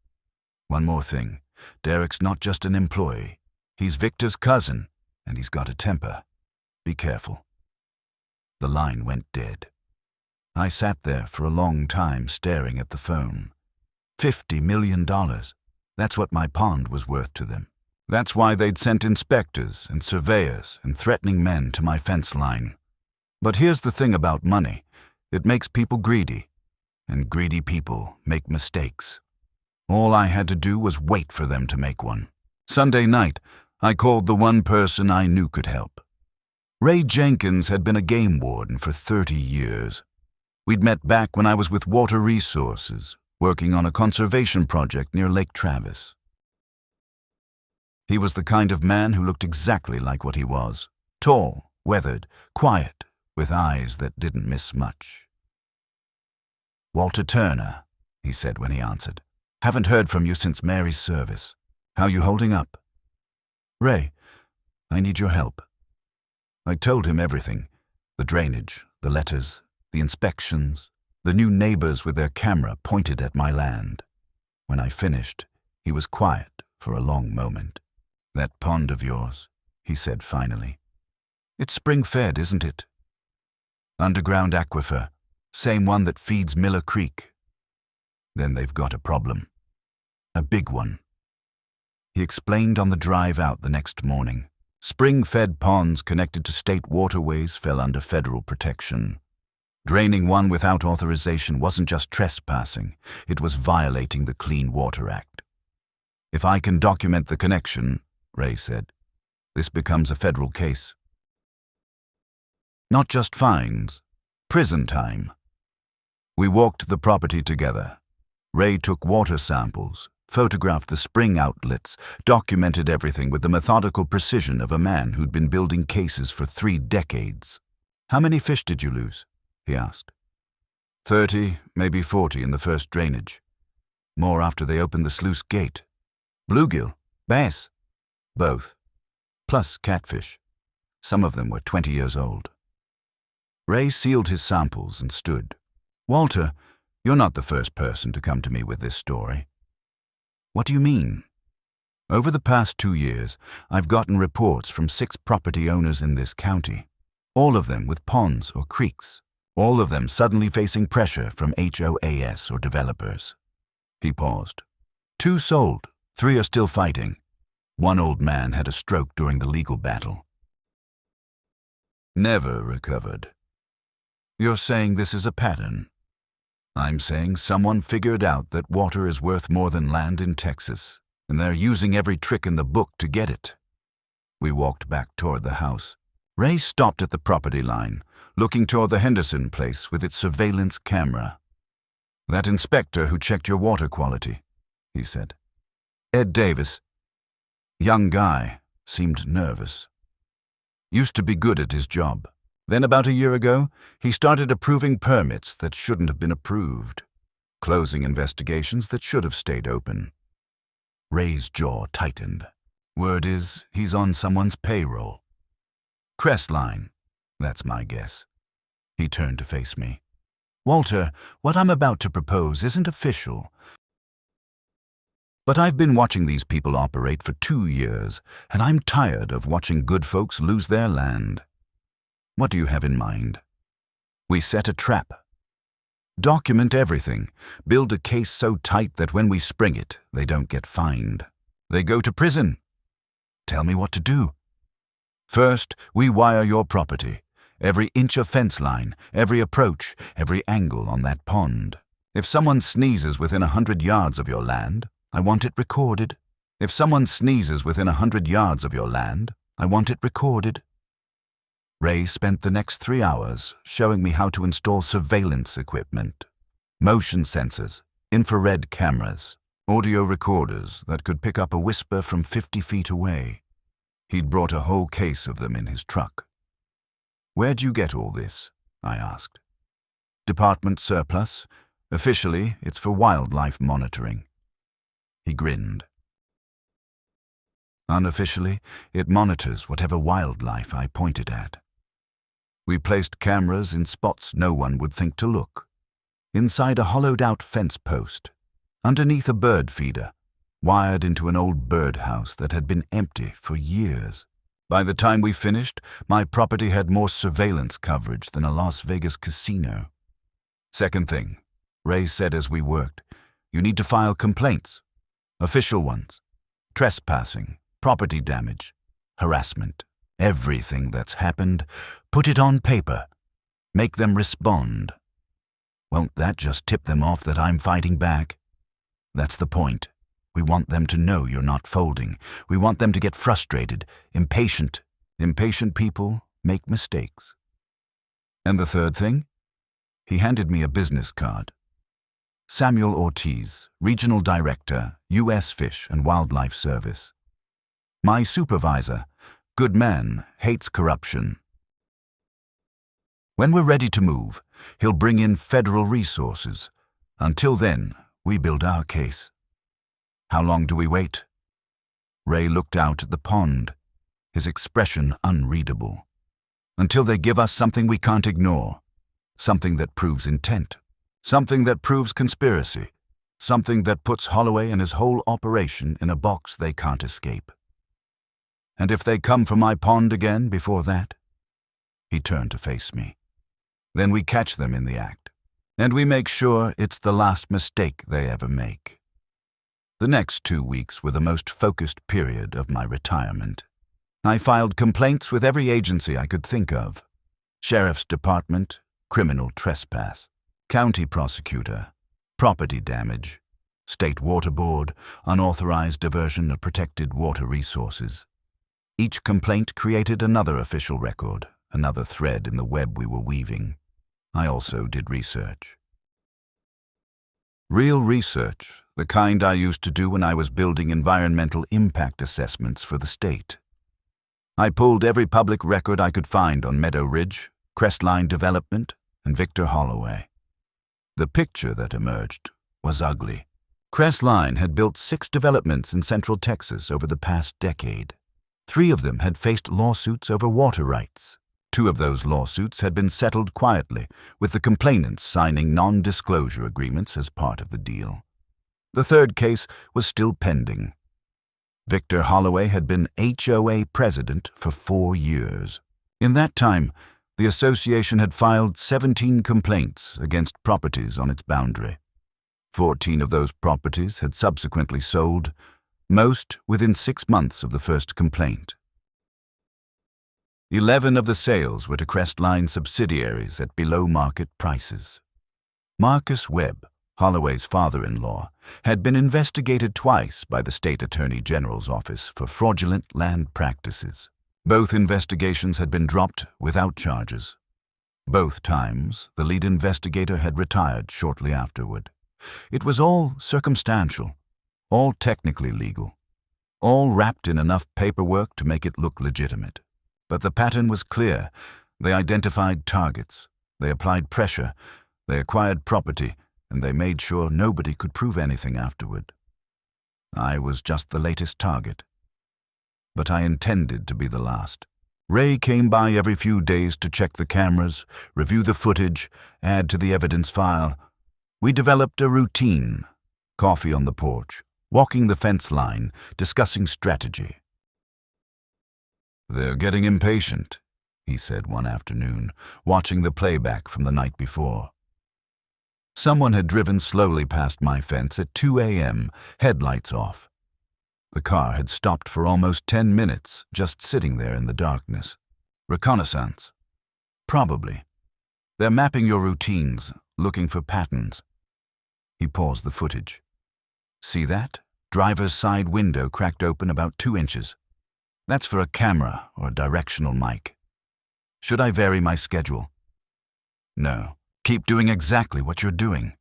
One more thing. Derek's not just an employee. He's Victor's cousin, and he's got a temper. Be careful. The line went dead. I sat there for a long time staring at the phone. $50 million. That's what my pond was worth to them. That's why they'd sent inspectors and surveyors and threatening men to my fence line. But here's the thing about money. It makes people greedy, and greedy people make mistakes. All I had to do was wait for them to make one. Sunday night, I called the one person I knew could help. Ray Jenkins had been a game warden for 30 years. We'd met back when I was with Water Resources, working on a conservation project near Lake Travis. He was the kind of man who looked exactly like what he was. Tall, weathered, quiet, with eyes that didn't miss much. Walter Turner, he said when he answered. Haven't heard from you since Mary's service. How you holding up? Ray, I need your help. I told him everything. The drainage, the letters, the inspections, the new neighbors with their camera pointed at my land. When I finished, he was quiet for a long moment. That pond of yours, he said finally. It's spring-fed, isn't it? Underground aquifer, same one that feeds Miller Creek. Then they've got a problem. A big one. He explained on the drive out the next morning. Spring-fed ponds connected to state waterways fell under federal protection. Draining one without authorization wasn't just trespassing, it was violating the Clean Water Act. If I can document the connection, Ray said, this becomes a federal case. Not just fines, prison time. We walked the property together. Ray took water samples, photographed the spring outlets, documented everything with the methodical precision of a man who'd been building cases for 3 decades. How many fish did you lose? He asked. 30, maybe 40 in the first drainage. More after they opened the sluice gate. Bluegill, bass, both. Plus catfish. Some of them were 20 years old. Ray sealed his samples and stood. Walter, you're not the first person to come to me with this story. What do you mean? Over the past 2 years, I've gotten reports from 6 property owners in this county, all of them with ponds or creeks, all of them suddenly facing pressure from HOAs or developers. He paused. 2 sold, 3 are still fighting. 1 old man had a stroke during the legal battle. Never recovered. You're saying this is a pattern? I'm saying someone figured out that water is worth more than land in Texas, and they're using every trick in the book to get it. We walked back toward the house. Ray stopped at the property line, looking toward the Henderson place with its surveillance camera. That inspector who checked your water quality, he said. Ed Davis. Young guy, seemed nervous. Used to be good at his job. Then about a year ago, he started approving permits that shouldn't have been approved, closing investigations that should have stayed open. Ray's jaw tightened. Word is, he's on someone's payroll. Crestline, that's my guess. He turned to face me. Walter, what I'm about to propose isn't official, But I've been watching these people operate for 2 years, and I'm tired of watching good folks lose their land. What do you have in mind? We set a trap. Document everything. Build a case so tight that when we spring it, they don't get fined. They go to prison. Tell me what to do. First, we wire your property. Every inch of fence line, every approach, every angle on that pond. If someone sneezes within 100 yards of your land, I want it recorded. If someone sneezes within 100 yards of your land, I want it recorded. Ray spent the next 3 hours showing me how to install surveillance equipment, motion sensors, infrared cameras, audio recorders that could pick up a whisper from 50 feet away. He'd brought a whole case of them in his truck. "Where'd you get all this?" I asked. "Department surplus. Officially, it's for wildlife monitoring." He grinned. Unofficially, it monitors whatever wildlife I pointed at. We placed cameras in spots no one would think to look. Inside a hollowed-out fence post, underneath a bird feeder, wired into an old birdhouse that had been empty for years. By the time we finished, my property had more surveillance coverage than a Las Vegas casino. "Second thing," Ray said as we worked, "you need to file complaints. Official ones. Trespassing, property damage, harassment. Everything that's happened, put it on paper. Make them respond. Won't that just tip them off that I'm fighting back? That's the point. We want them to know you're not folding. We want them to get frustrated, impatient. Impatient people make mistakes." "And the third thing?" He handed me a business card. Samuel Ortiz, Regional Director, U.S. Fish and Wildlife Service. My supervisor, good man, hates corruption. When we're ready to move, he'll bring in federal resources. Until then, we build our case. How long do we wait? Ray looked out at the pond, his expression unreadable. Until they give us something we can't ignore. Something that proves intent. Something that proves conspiracy. Something that puts Holloway and his whole operation in a box they can't escape. And if they come for my pond again before that? He turned to face me. Then we catch them in the act. And we make sure it's the last mistake they ever make. The next 2 weeks were the most focused period of my retirement. I filed complaints with every agency I could think of. Sheriff's Department, criminal trespass. County prosecutor, property damage. State Water Board, unauthorized diversion of protected water resources. Each complaint created another official record, another thread in the web we were weaving. I also did research. Real research, the kind I used to do when I was building environmental impact assessments for the state. I pulled every public record I could find on Meadow Ridge, Crestline Development, and Victor Holloway. The picture that emerged was ugly. Crestline had built 6 developments in central Texas over the past decade. 3 of them had faced lawsuits over water rights. 2 of those lawsuits had been settled quietly, with the complainants signing non-disclosure agreements as part of the deal. The 3rd case was still pending. Victor Holloway had been HOA president for 4 years. In that time, the association had filed 17 complaints against properties on its boundary. 14 of those properties had subsequently sold, most within 6 months of the first complaint. 11 of the sales were to Crestline subsidiaries at below-market prices. Marcus Webb, Holloway's father-in-law, had been investigated twice by the State Attorney General's office for fraudulent land practices. Both investigations had been dropped without charges. Both times, the lead investigator had retired shortly afterward. It was all circumstantial, all technically legal, all wrapped in enough paperwork to make it look legitimate. But the pattern was clear. They identified targets, they applied pressure, they acquired property, and they made sure nobody could prove anything afterward. I was just the latest target. But I intended to be the last. Ray came by every few days to check the cameras, review the footage, add to the evidence file. We developed a routine: coffee on the porch, walking the fence line, discussing strategy. "They're getting impatient," he said one afternoon, watching the playback from the night before. Someone had driven slowly past my fence at 2 a.m., headlights off. The car had stopped for almost 10 minutes, just sitting there in the darkness. Reconnaissance? Probably. They're mapping your routines, looking for patterns. He paused the footage. "See that? Driver's side window cracked open about 2 inches. That's for a camera or a directional mic. Should I vary my schedule?" "No. Keep doing exactly what you're doing.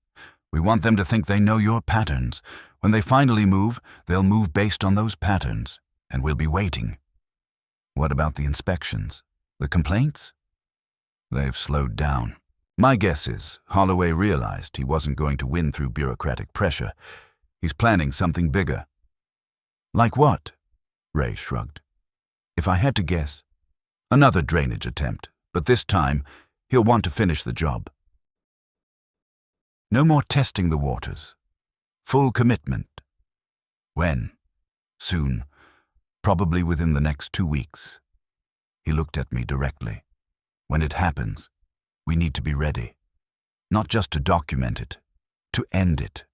We want them to think they know your patterns. When they finally move, they'll move based on those patterns, and we'll be waiting." "What about the inspections? The complaints?" "They've slowed down. My guess is Holloway realized he wasn't going to win through bureaucratic pressure. He's planning something bigger." "Like what?" Ray shrugged. "If I had to guess, another drainage attempt, but this time he'll want to finish the job. No more testing the waters. Full commitment." "When?" "Soon. Probably within the next 2 weeks." He looked at me directly. "When it happens, we need to be ready. Not just to document it, to end it.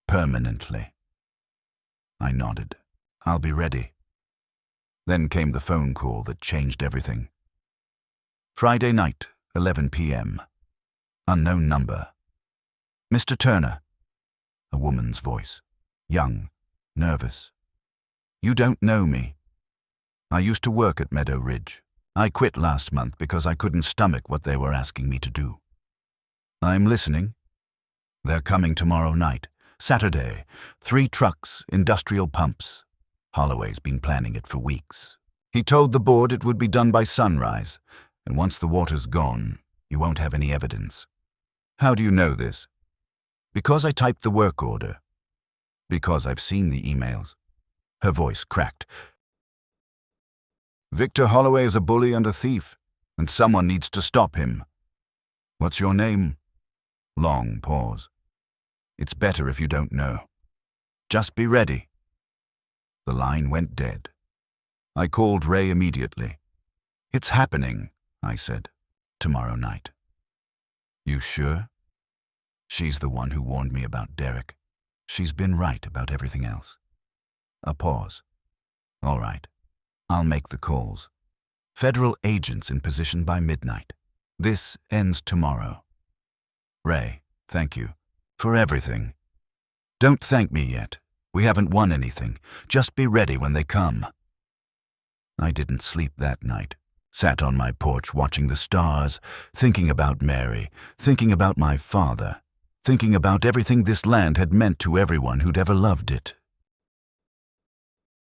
Permanently." I nodded. "I'll be ready." Then came the phone call that changed everything. Friday night, 11 p.m. Unknown number. "Mr. Turner." A woman's voice. Young, nervous. "You don't know me. I used to work at Meadow Ridge. I quit last month because I couldn't stomach what they were asking me to do." "I'm listening." "They're coming tomorrow night. Saturday. 3 trucks, industrial pumps. Holloway's been planning it for weeks. He told the board it would be done by sunrise, and once the water's gone, you won't have any evidence." "How do you know this?" "Because I typed the work order. Because I've seen the emails." Her voice cracked. "Victor Holloway is a bully and a thief, and someone needs to stop him." "What's your name?" Long pause. "It's better if you don't know. Just be ready." The line went dead. I called Ray immediately. "It's happening," I said. "Tomorrow night." "You sure?" "She's the one who warned me about Derek. She's been right about everything else." A pause. "All right. I'll make the calls. Federal agents in position by midnight. This ends tomorrow." "Ray, thank you. For everything." "Don't thank me yet. We haven't won anything. Just be ready when they come." I didn't sleep that night. Sat on my porch watching the stars, thinking about Mary, thinking about my father, thinking about everything this land had meant to everyone who'd ever loved it.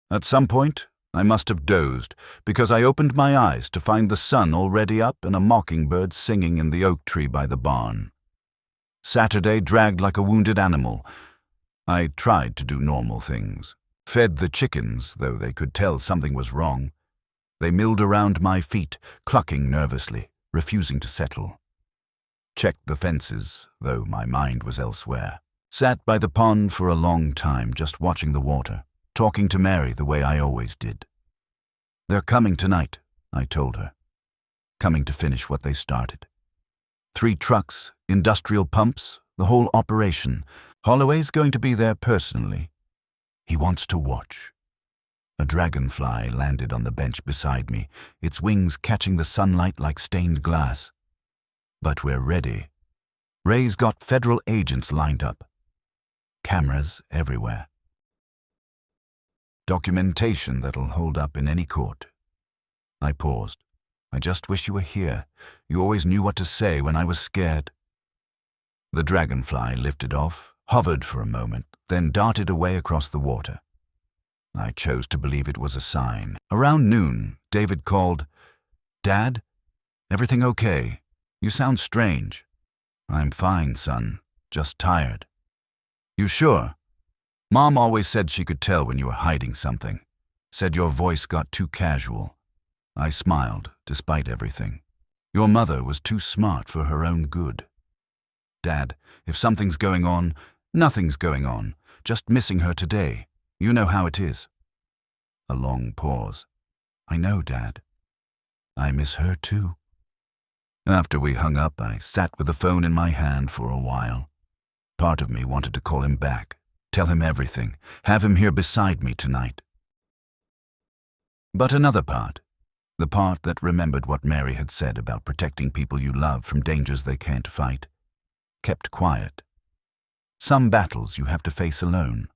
At some point, I must have dozed, because I opened my eyes to find the sun already up and a mockingbird singing in the oak tree by the barn. Saturday dragged like a wounded animal. I tried to do normal things. Fed the chickens, though they could tell something was wrong. They milled around my feet, clucking nervously, refusing to settle. Checked the fences, though my mind was elsewhere. Sat by the pond for a long time, just watching the water, talking to Mary the way I always did. "They're coming tonight," I told her. "Coming to finish what they started. 3 trucks, industrial pumps, the whole operation. Holloway's going to be there personally. He wants to watch." A dragonfly landed on the bench beside me, its wings catching the sunlight like stained glass. "But we're ready. Ray's got federal agents lined up. Cameras everywhere. Documentation that'll hold up in any court." I paused. "I just wish you were here. You always knew what to say when I was scared." The dragonfly lifted off, hovered for a moment, then darted away across the water. I chose to believe it was a sign. Around noon, David called, "Dad, everything okay? You sound strange." "I'm fine, son. Just tired." "You sure? Mom always said she could tell when you were hiding something. Said your voice got too casual." I smiled, despite everything. "Your mother was too smart for her own good." "Dad, if something's going on, nothing's going on. just missing her today. You know how it is." A long pause. "I know, Dad. I miss her too." After we hung up, I sat with the phone in my hand for a while. Part of me wanted to call him back, tell him everything, have him here beside me tonight. But another part, the part that remembered what Mary had said about protecting people you love from dangers they can't fight, kept quiet. Some battles you have to face alone.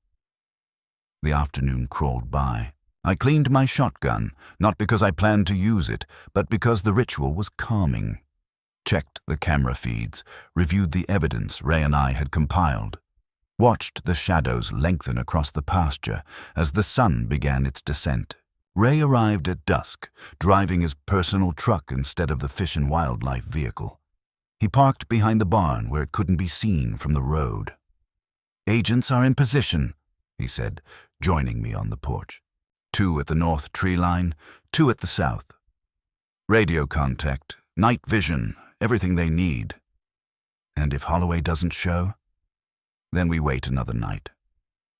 The afternoon crawled by. I cleaned my shotgun, not because I planned to use it, but because the ritual was calming. Checked the camera feeds, reviewed the evidence Ray and I had compiled, watched the shadows lengthen across the pasture as the sun began its descent. Ray arrived at dusk, driving his personal truck instead of the Fish and Wildlife vehicle. He parked behind the barn where it couldn't be seen from the road. "Agents are in position," he said, joining me on the porch. 2 at the north tree line, 2 at the south. Radio contact, night vision, everything they need. And if Holloway doesn't show, then we wait another night.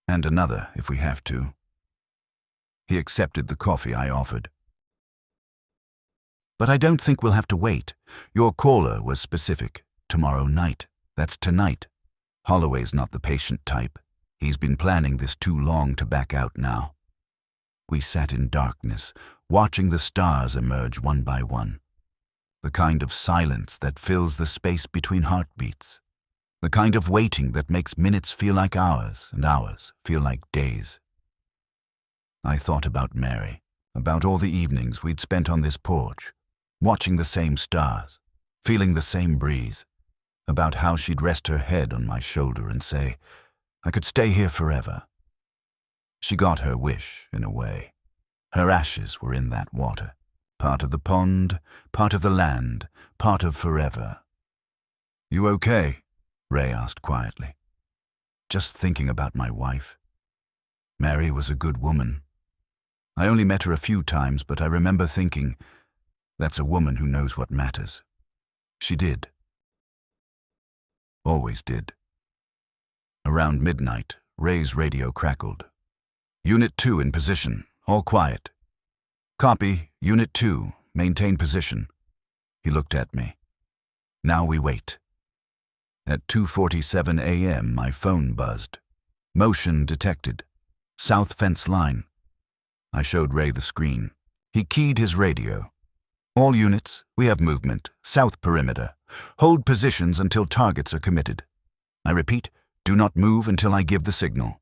And another if we have to. He accepted the coffee I offered. "But I don't think we'll have to wait. Your caller was specific. Tomorrow night. That's tonight. Holloway's not the patient type. He's been planning this too long to back out now." We sat in darkness, watching the stars emerge one by one. The kind of silence that fills the space between heartbeats. The kind of waiting that makes minutes feel like hours and hours feel like days. I thought about Mary, about all the evenings we'd spent on this porch, watching the same stars, feeling the same breeze, about how she'd rest her head on my shoulder and say, "I could stay here forever." She got her wish, in a way. Her ashes were in that water. Part of the pond, part of the land, part of forever. "You okay?" Ray asked quietly. "Just thinking about my wife. Mary was a good woman. I only met her a few times, but I remember thinking, that's a woman who knows what matters. She did. Always did." Around midnight, Ray's radio crackled. "Unit 2 in position. All quiet." "Copy. Unit 2. Maintain position." He looked at me. "Now we wait." At 2:47 a.m., my phone buzzed. Motion detected. South fence line. I showed Ray the screen. He keyed his radio. "All units, we have movement. South perimeter. Hold positions until targets are committed. I repeat, do not move until I give the signal."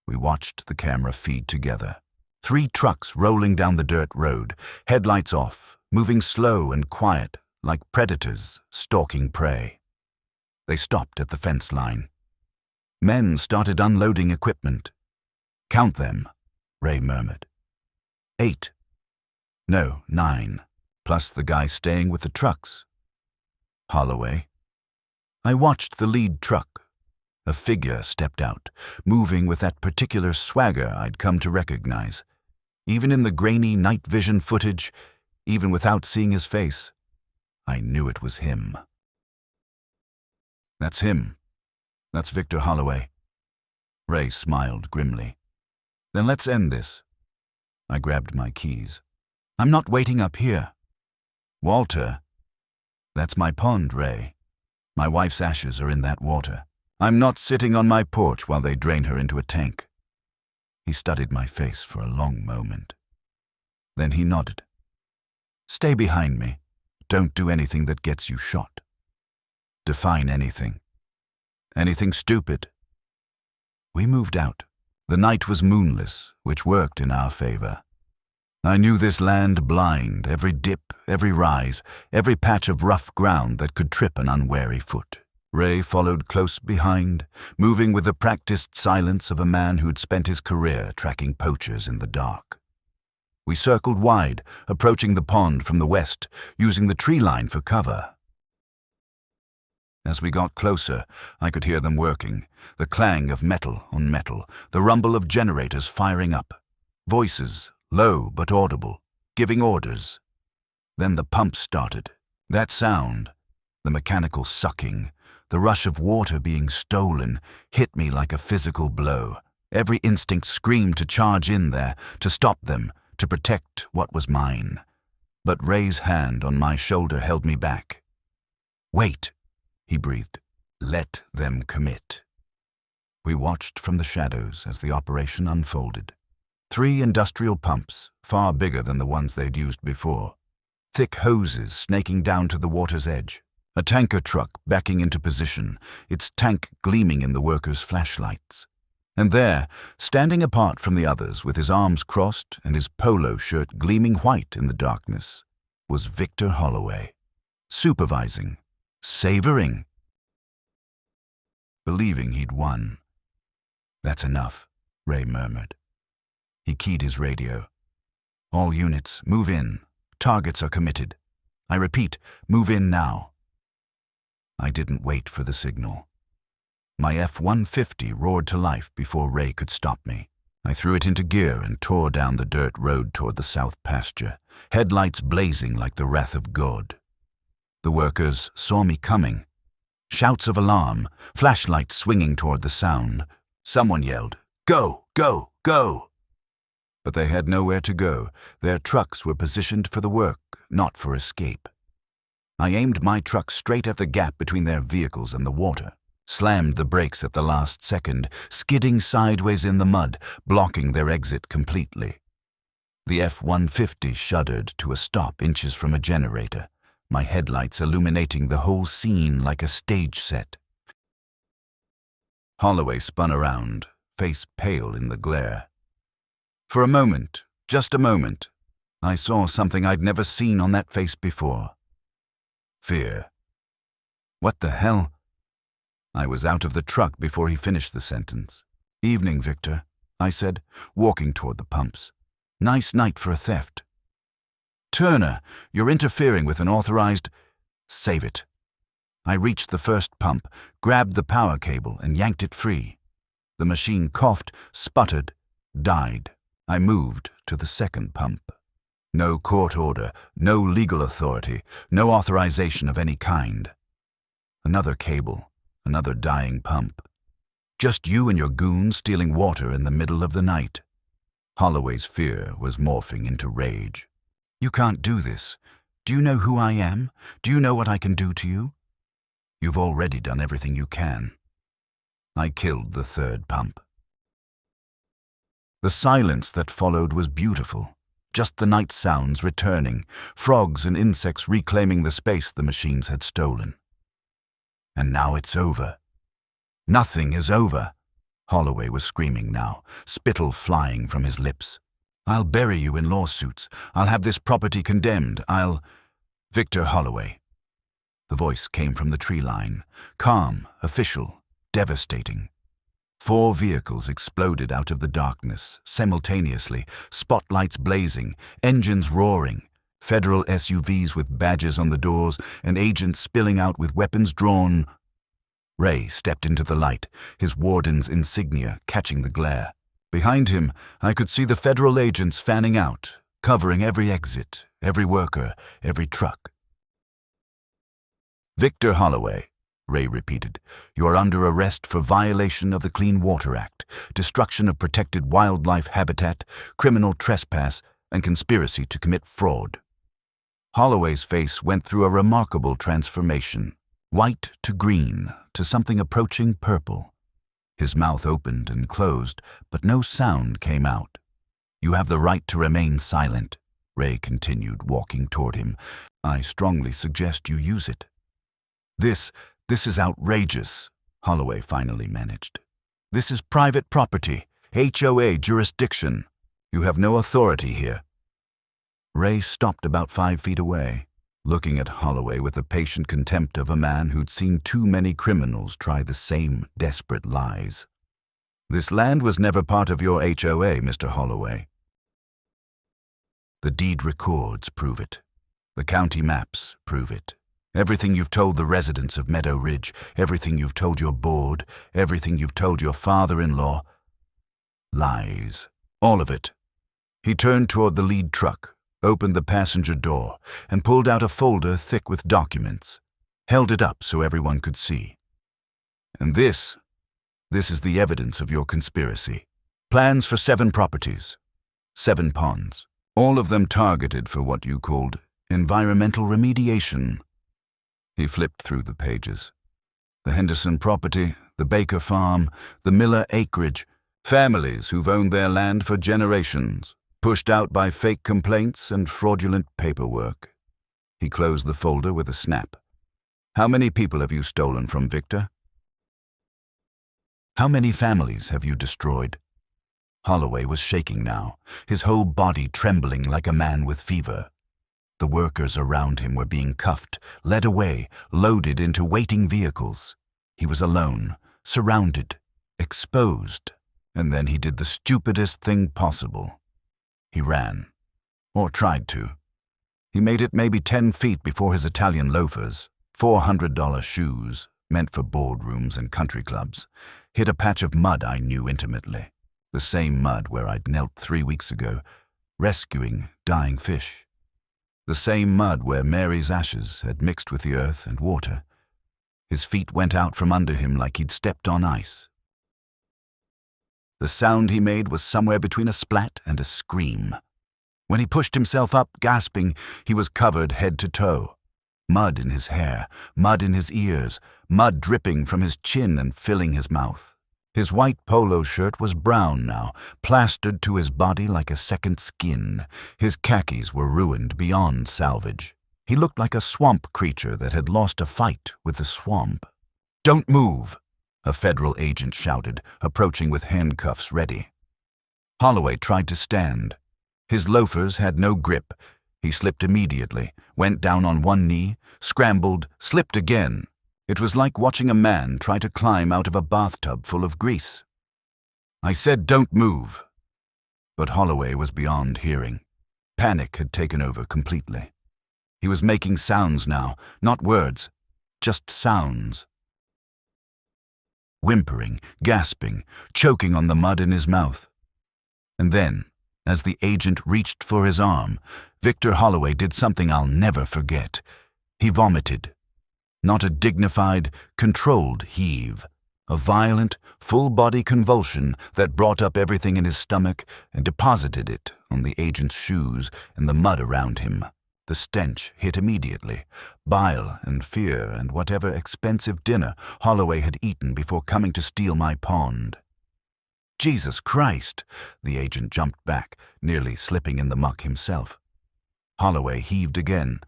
We watched the camera feed together. 3 trucks rolling down the dirt road, headlights off, moving slow and quiet, like predators stalking prey. They stopped at the fence line. Men started unloading equipment. "Count them," Ray murmured. 8. No, 9, plus the guy staying with the trucks. Holloway. I watched the lead truck. A figure stepped out, moving with that particular swagger I'd come to recognize. Even in the grainy night vision footage, even without seeing his face, I knew it was him. "That's him. That's Victor Holloway." Ray smiled grimly. "Then let's end this." I grabbed my keys. "I'm not waiting up here." "Walter." "That's my pond, Ray. My wife's ashes are in that water. I'm not sitting on my porch while they drain her into a tank." He studied my face for a long moment. Then he nodded. "Stay behind me. Don't do anything that gets you shot. Define anything. Anything stupid." We moved out. The night was moonless, which worked in our favor. I knew this land blind, every dip, every rise, every patch of rough ground that could trip an unwary foot. Ray followed close behind, moving with the practiced silence of a man who'd spent his career tracking poachers in the dark. We circled wide, approaching the pond from the west, using the tree line for cover. As we got closer, I could hear them working, the clang of metal on metal, the rumble of generators firing up, voices, low but audible, giving orders. Then the pump started. That sound, The mechanical sucking, the rush of water being stolen, hit me like a physical blow. Every instinct screamed to charge in there, to stop them, to protect what was mine. But Ray's hand on my shoulder held me back. "Wait," he breathed. "Let them commit." We watched from the shadows as the operation unfolded. 3 industrial pumps, far bigger than the ones they'd used before. Thick hoses snaking down to the water's edge. A tanker truck backing into position, its tank gleaming in the workers' flashlights. And there, standing apart from the others with his arms crossed and his polo shirt gleaming white in the darkness, was Victor Holloway, supervising, savoring, believing he'd won. "That's enough," Ray murmured. He keyed his radio. "All units, move in. Targets are committed. I repeat, move in now." I didn't wait for the signal. My F-150 roared to life before Ray could stop me. I threw it into gear and tore down the dirt road toward the south pasture, headlights blazing like the wrath of God. The workers saw me coming. Shouts of alarm, flashlights swinging toward the sound. Someone yelled, "Go, go, go!" But they had nowhere to go. Their trucks were positioned for the work, not for escape. I aimed my truck straight at the gap between their vehicles and the water, slammed the brakes at the last second, skidding sideways in the mud, blocking their exit completely. The F-150 shuddered to a stop inches from a generator, my headlights illuminating the whole scene like a stage set. Holloway spun around, face pale in the glare. For a moment, just a moment, I saw something I'd never seen on that face before. Fear. "What the hell?" I was out of the truck before he finished the sentence. "Evening, Victor," I said, walking toward the pumps. "Nice night for a theft." "Turner, you're interfering with an authorized—" "Save it." I reached the first pump, grabbed the power cable, and yanked it free. The machine coughed, sputtered, died. I moved to the second pump. No court order, no legal authority, no authorization of any kind. Another cable, another dying pump. Just you and your goons stealing water in the middle of the night. Holloway's fear was morphing into rage. "You can't do this. Do you know who I am? Do you know what I can do to you?" "You've already done everything you can." I killed the third pump. The silence that followed was beautiful. Just the night sounds returning, frogs and insects reclaiming the space the machines had stolen. And now it's over. "Nothing is over," Holloway was screaming now, spittle flying from his lips. "I'll bury you in lawsuits. I'll have this property condemned. I'll—" "Victor Holloway." The voice came from the tree line, calm, official, devastating. 4 vehicles exploded out of the darkness, simultaneously, spotlights blazing, engines roaring, federal SUVs with badges on the doors, and agents spilling out with weapons drawn. Ray stepped into the light, his warden's insignia catching the glare. Behind him, I could see the federal agents fanning out, covering every exit, every worker, every truck. "Victor Holloway," Ray repeated, "you are under arrest for violation of the Clean Water Act, destruction of protected wildlife habitat, criminal trespass, and conspiracy to commit fraud." Holloway's face went through a remarkable transformation, white to green, to something approaching purple. His mouth opened and closed, but no sound came out. "You have the right to remain silent," Ray continued, walking toward him. "I strongly suggest you use it." This is outrageous," Holloway finally managed. "This is private property, HOA jurisdiction. You have no authority here." Ray stopped about 5 feet away, looking at Holloway with the patient contempt of a man who'd seen too many criminals try the same desperate lies. "This land was never part of your HOA, Mr. Holloway." "The deed records prove it. The county maps prove it. Everything you've told the residents of Meadow Ridge, everything you've told your board, everything you've told your father-in-law. Lies. All of it." He turned toward the lead truck, opened the passenger door, and pulled out a folder thick with documents. held it up so everyone could see. And this is the evidence of your conspiracy. Plans for 7 properties, 7 ponds, all of them targeted for what you called environmental remediation. He flipped through the pages. The Henderson property, the Baker farm, the Miller acreage, families who've owned their land for generations, pushed out by fake complaints and fraudulent paperwork. He closed the folder with a snap. How many people have you stolen from, Victor? How many families have you destroyed? Holloway was shaking now, his whole body trembling like a man with fever. The workers around him were being cuffed, led away, loaded into waiting vehicles. He was alone, surrounded, exposed, and then he did the stupidest thing possible. He ran, or tried to. He made it maybe 10 feet before his Italian loafers, $400 shoes, meant for boardrooms and country clubs, hit a patch of mud I knew intimately, the same mud where I'd knelt 3 weeks ago, rescuing dying fish. The same mud where Mary's ashes had mixed with the earth and water. His feet went out from under him like he'd stepped on ice. The sound he made was somewhere between a splat and a scream. When he pushed himself up, gasping, he was covered head to toe. Mud in his hair, mud in his ears, mud dripping from his chin and filling his mouth. His white polo shirt was brown now, plastered to his body like a second skin. His khakis were ruined beyond salvage. He looked like a swamp creature that had lost a fight with the swamp. "Don't move!" a federal agent shouted, approaching with handcuffs ready. Holloway tried to stand. His loafers had no grip. He slipped immediately, went down on one knee, scrambled, slipped again. It was like watching a man try to climb out of a bathtub full of grease. I said, "Don't move." But Holloway was beyond hearing. Panic had taken over completely. He was making sounds now, not words, just sounds. Whimpering, gasping, choking on the mud in his mouth. And then, as the agent reached for his arm, Victor Holloway did something I'll never forget. He vomited. Not a dignified, controlled heave. A violent, full-body convulsion that brought up everything in his stomach and deposited it on the agent's shoes and the mud around him. The stench hit immediately. Bile and fear and whatever expensive dinner Holloway had eaten before coming to steal my pond. Jesus Christ! The agent jumped back, nearly slipping in the muck himself. Holloway heaved again,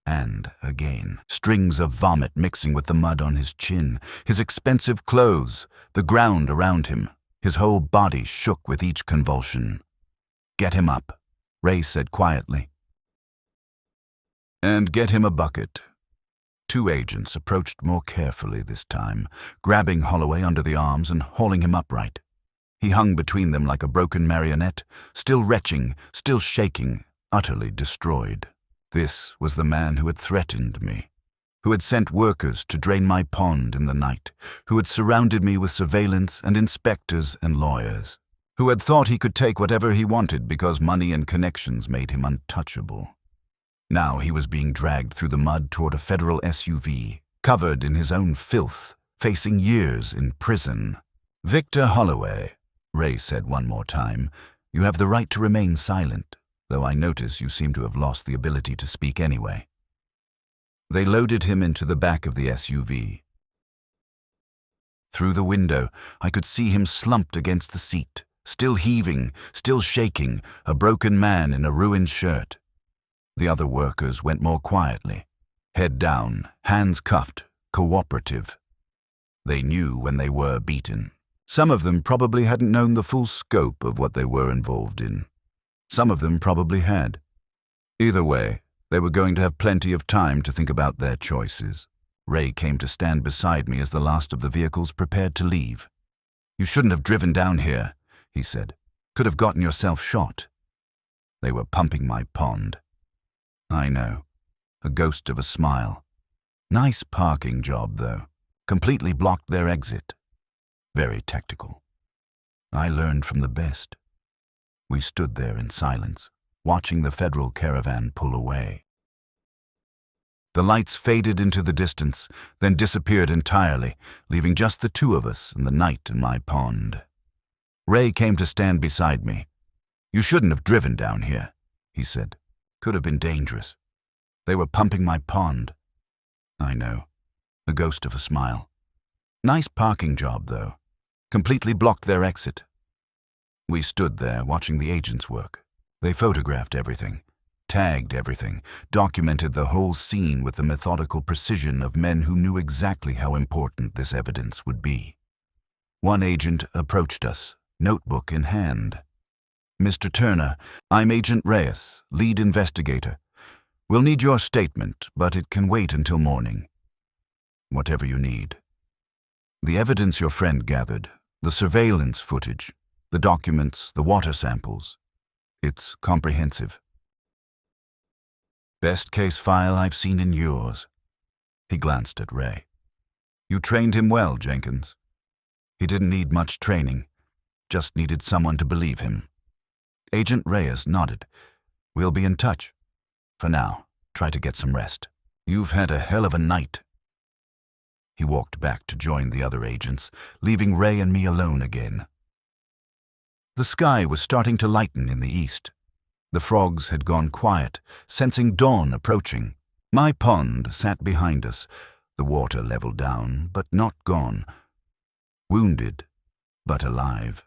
and again. Strings of vomit mixing with the mud on his chin, his expensive clothes, the ground around him. His whole body shook with each convulsion. "Get him up," Ray said quietly. "And get him a bucket." 2 agents approached more carefully this time, grabbing Holloway under the arms and hauling him upright. He hung between them like a broken marionette, still retching, still shaking, utterly destroyed. This was the man who had threatened me, who had sent workers to drain my pond in the night, who had surrounded me with surveillance and inspectors and lawyers, who had thought he could take whatever he wanted because money and connections made him untouchable. Now he was being dragged through the mud toward a federal SUV, covered in his own filth, facing years in prison. "Victor Holloway," Ray said one more time, "you have the right to remain silent, though I notice you seem to have lost the ability to speak anyway." They loaded him into the back of the SUV. Through the window, I could see him slumped against the seat, still heaving, still shaking, a broken man in a ruined shirt. The other workers went more quietly, head down, hands cuffed, cooperative. They knew when they were beaten. Some of them probably hadn't known the full scope of what they were involved in. Some of them probably had. Either way, they were going to have plenty of time to think about their choices. Ray came to stand beside me as the last of the vehicles prepared to leave. "You shouldn't have driven down here," he said. "Could have gotten yourself shot." They were pumping my pond. I know. A ghost of a smile. Nice parking job, though. Completely blocked their exit. Very tactical. I learned from the best. We stood there in silence, watching the federal caravan pull away. The lights faded into the distance, then disappeared entirely, leaving just the two of us and the night in my pond. Ray came to stand beside me. "You shouldn't have driven down here," he said. "Could have been dangerous. They were pumping my pond." "I know." A ghost of a smile. "Nice parking job, though. Completely blocked their exit." We stood there watching the agents work. They photographed everything, tagged everything, documented the whole scene with the methodical precision of men who knew exactly how important this evidence would be. One agent approached us, notebook in hand. "Mr. Turner, I'm Agent Reyes, lead investigator. We'll need your statement, but it can wait until morning." "Whatever you need." "The evidence your friend gathered, the surveillance footage, the documents, the water samples. It's comprehensive. Best case file I've seen in years." He glanced at Ray. "You trained him well, Jenkins." "He didn't need much training, just needed someone to believe him." Agent Reyes nodded. "We'll be in touch. For now, try to get some rest. You've had a hell of a night." He walked back to join the other agents, leaving Ray and me alone again. The sky was starting to lighten in the east. The frogs had gone quiet, sensing dawn approaching. My pond sat behind us, the water leveled down, but not gone. Wounded, but alive.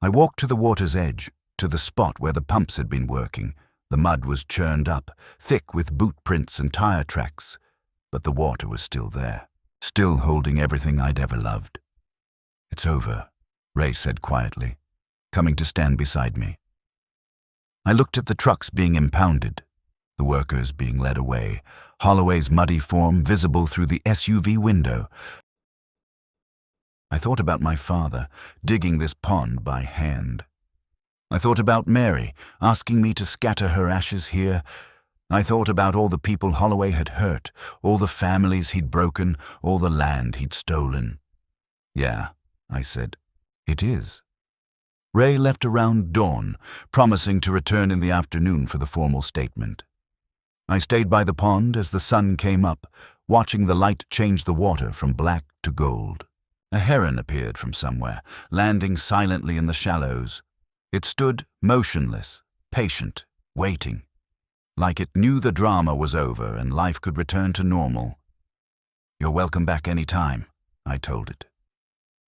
I walked to the water's edge, to the spot where the pumps had been working. The mud was churned up, thick with boot prints and tire tracks, but the water was still there, still holding everything I'd ever loved. "It's over," Ray said quietly, coming to stand beside me. I looked at the trucks being impounded, the workers being led away, Holloway's muddy form visible through the SUV window. I thought about my father, digging this pond by hand. I thought about Mary, asking me to scatter her ashes here. I thought about all the people Holloway had hurt, all the families he'd broken, all the land he'd stolen. "Yeah," I said, "it is." Ray left around dawn, promising to return in the afternoon for the formal statement. I stayed by the pond as the sun came up, watching the light change the water from black to gold. A heron appeared from somewhere, landing silently in the shallows. It stood motionless, patient, waiting, like it knew the drama was over and life could return to normal. "You're welcome back any time," I told it.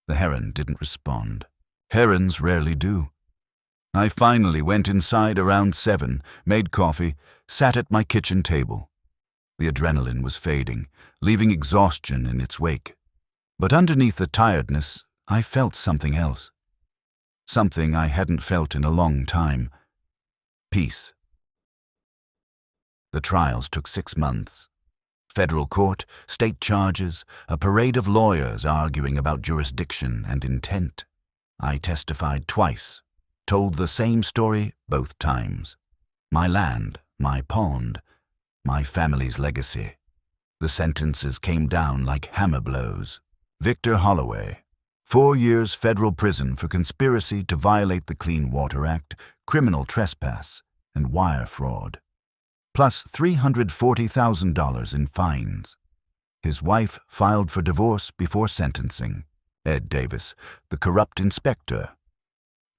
The heron didn't respond. Herons rarely do. I finally went inside around 7, made coffee, sat at my kitchen table. The adrenaline was fading, leaving exhaustion in its wake. But underneath the tiredness, I felt something else. Something I hadn't felt in a long time. Peace. The trials took 6 months. Federal court, state charges, a parade of lawyers arguing about jurisdiction and intent. I testified twice, told the same story both times. My land, my pond, my family's legacy. The sentences came down like hammer blows. Victor Holloway, 4 years federal prison for conspiracy to violate the Clean Water Act, criminal trespass, and wire fraud, plus $340,000 in fines. His wife filed for divorce before sentencing. Ed Davis, the corrupt inspector.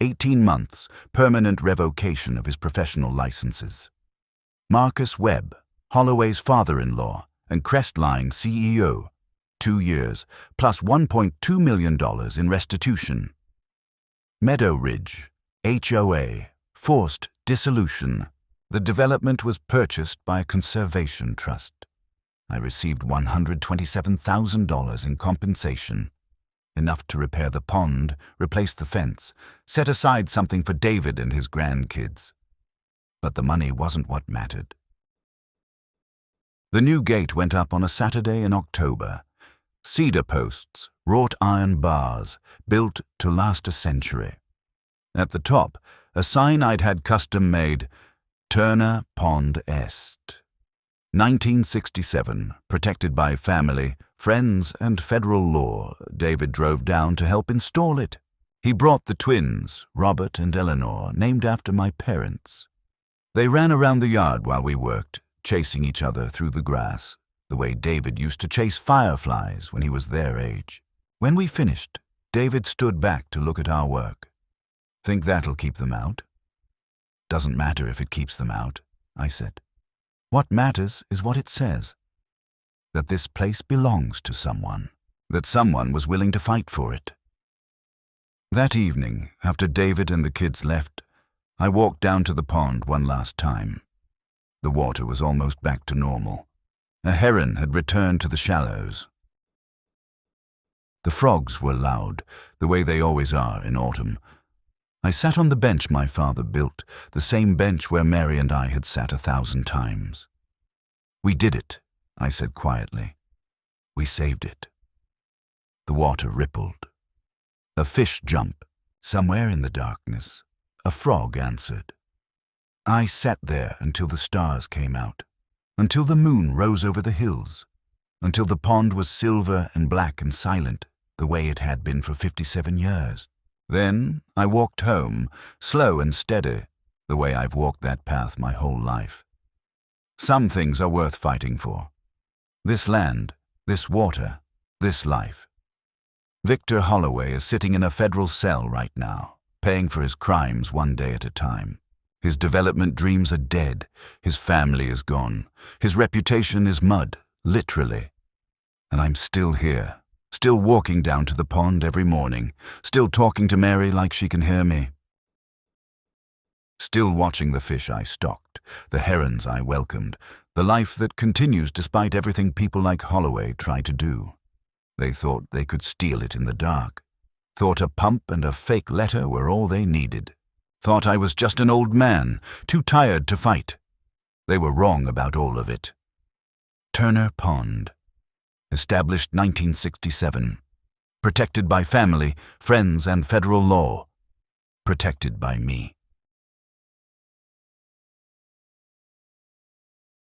18 months, permanent revocation of his professional licenses. Marcus Webb, Holloway's father-in-law and Crestline CEO. 2 years, plus $1.2 million in restitution. Meadow Ridge, HOA, forced dissolution. The development was purchased by a conservation trust. I received $127,000 in compensation. Enough to repair the pond, replace the fence, set aside something for David and his grandkids. But the money wasn't what mattered. The new gate went up on a Saturday in October. Cedar posts, wrought iron bars, built to last a century. At the top, a sign I'd had custom made, Turner Pond Est. 1967, protected by family, friends, and federal law. David drove down to help install it. He brought the twins, Robert and Eleanor, named after my parents. They ran around the yard while we worked, chasing each other through the grass, the way David used to chase fireflies when he was their age. When we finished, David stood back to look at our work. Think that'll keep them out? Doesn't matter if it keeps them out, I said. What matters is what it says. That this place belongs to someone. That someone was willing to fight for it. That evening, after David and the kids left, I walked down to the pond one last time. The water was almost back to normal. A heron had returned to the shallows. The frogs were loud, the way they always are in autumn. I sat on the bench my father built, the same bench where Mary and I had sat 1,000 times. We did it, I said quietly. We saved it. The water rippled. A fish jumped. Somewhere in the darkness, a frog answered. I sat there until the stars came out, until the moon rose over the hills, until the pond was silver and black and silent, the way it had been for 57 years. Then I walked home, slow and steady, the way I've walked that path my whole life. Some things are worth fighting for. This land, this water, this life. Victor Holloway is sitting in a federal cell right now, paying for his crimes one day at a time. His development dreams are dead. His family is gone. His reputation is mud, literally. And I'm still here, still walking down to the pond every morning, still talking to Mary like she can hear me. Still watching the fish I stocked, the herons I welcomed, the life that continues despite everything people like Holloway try to do. They thought they could steal it in the dark. Thought a pump and a fake letter were all they needed. Thought I was just an old man, too tired to fight. They were wrong about all of it. Turner Pond. Established 1967. Protected by family, friends, and federal law. Protected by me.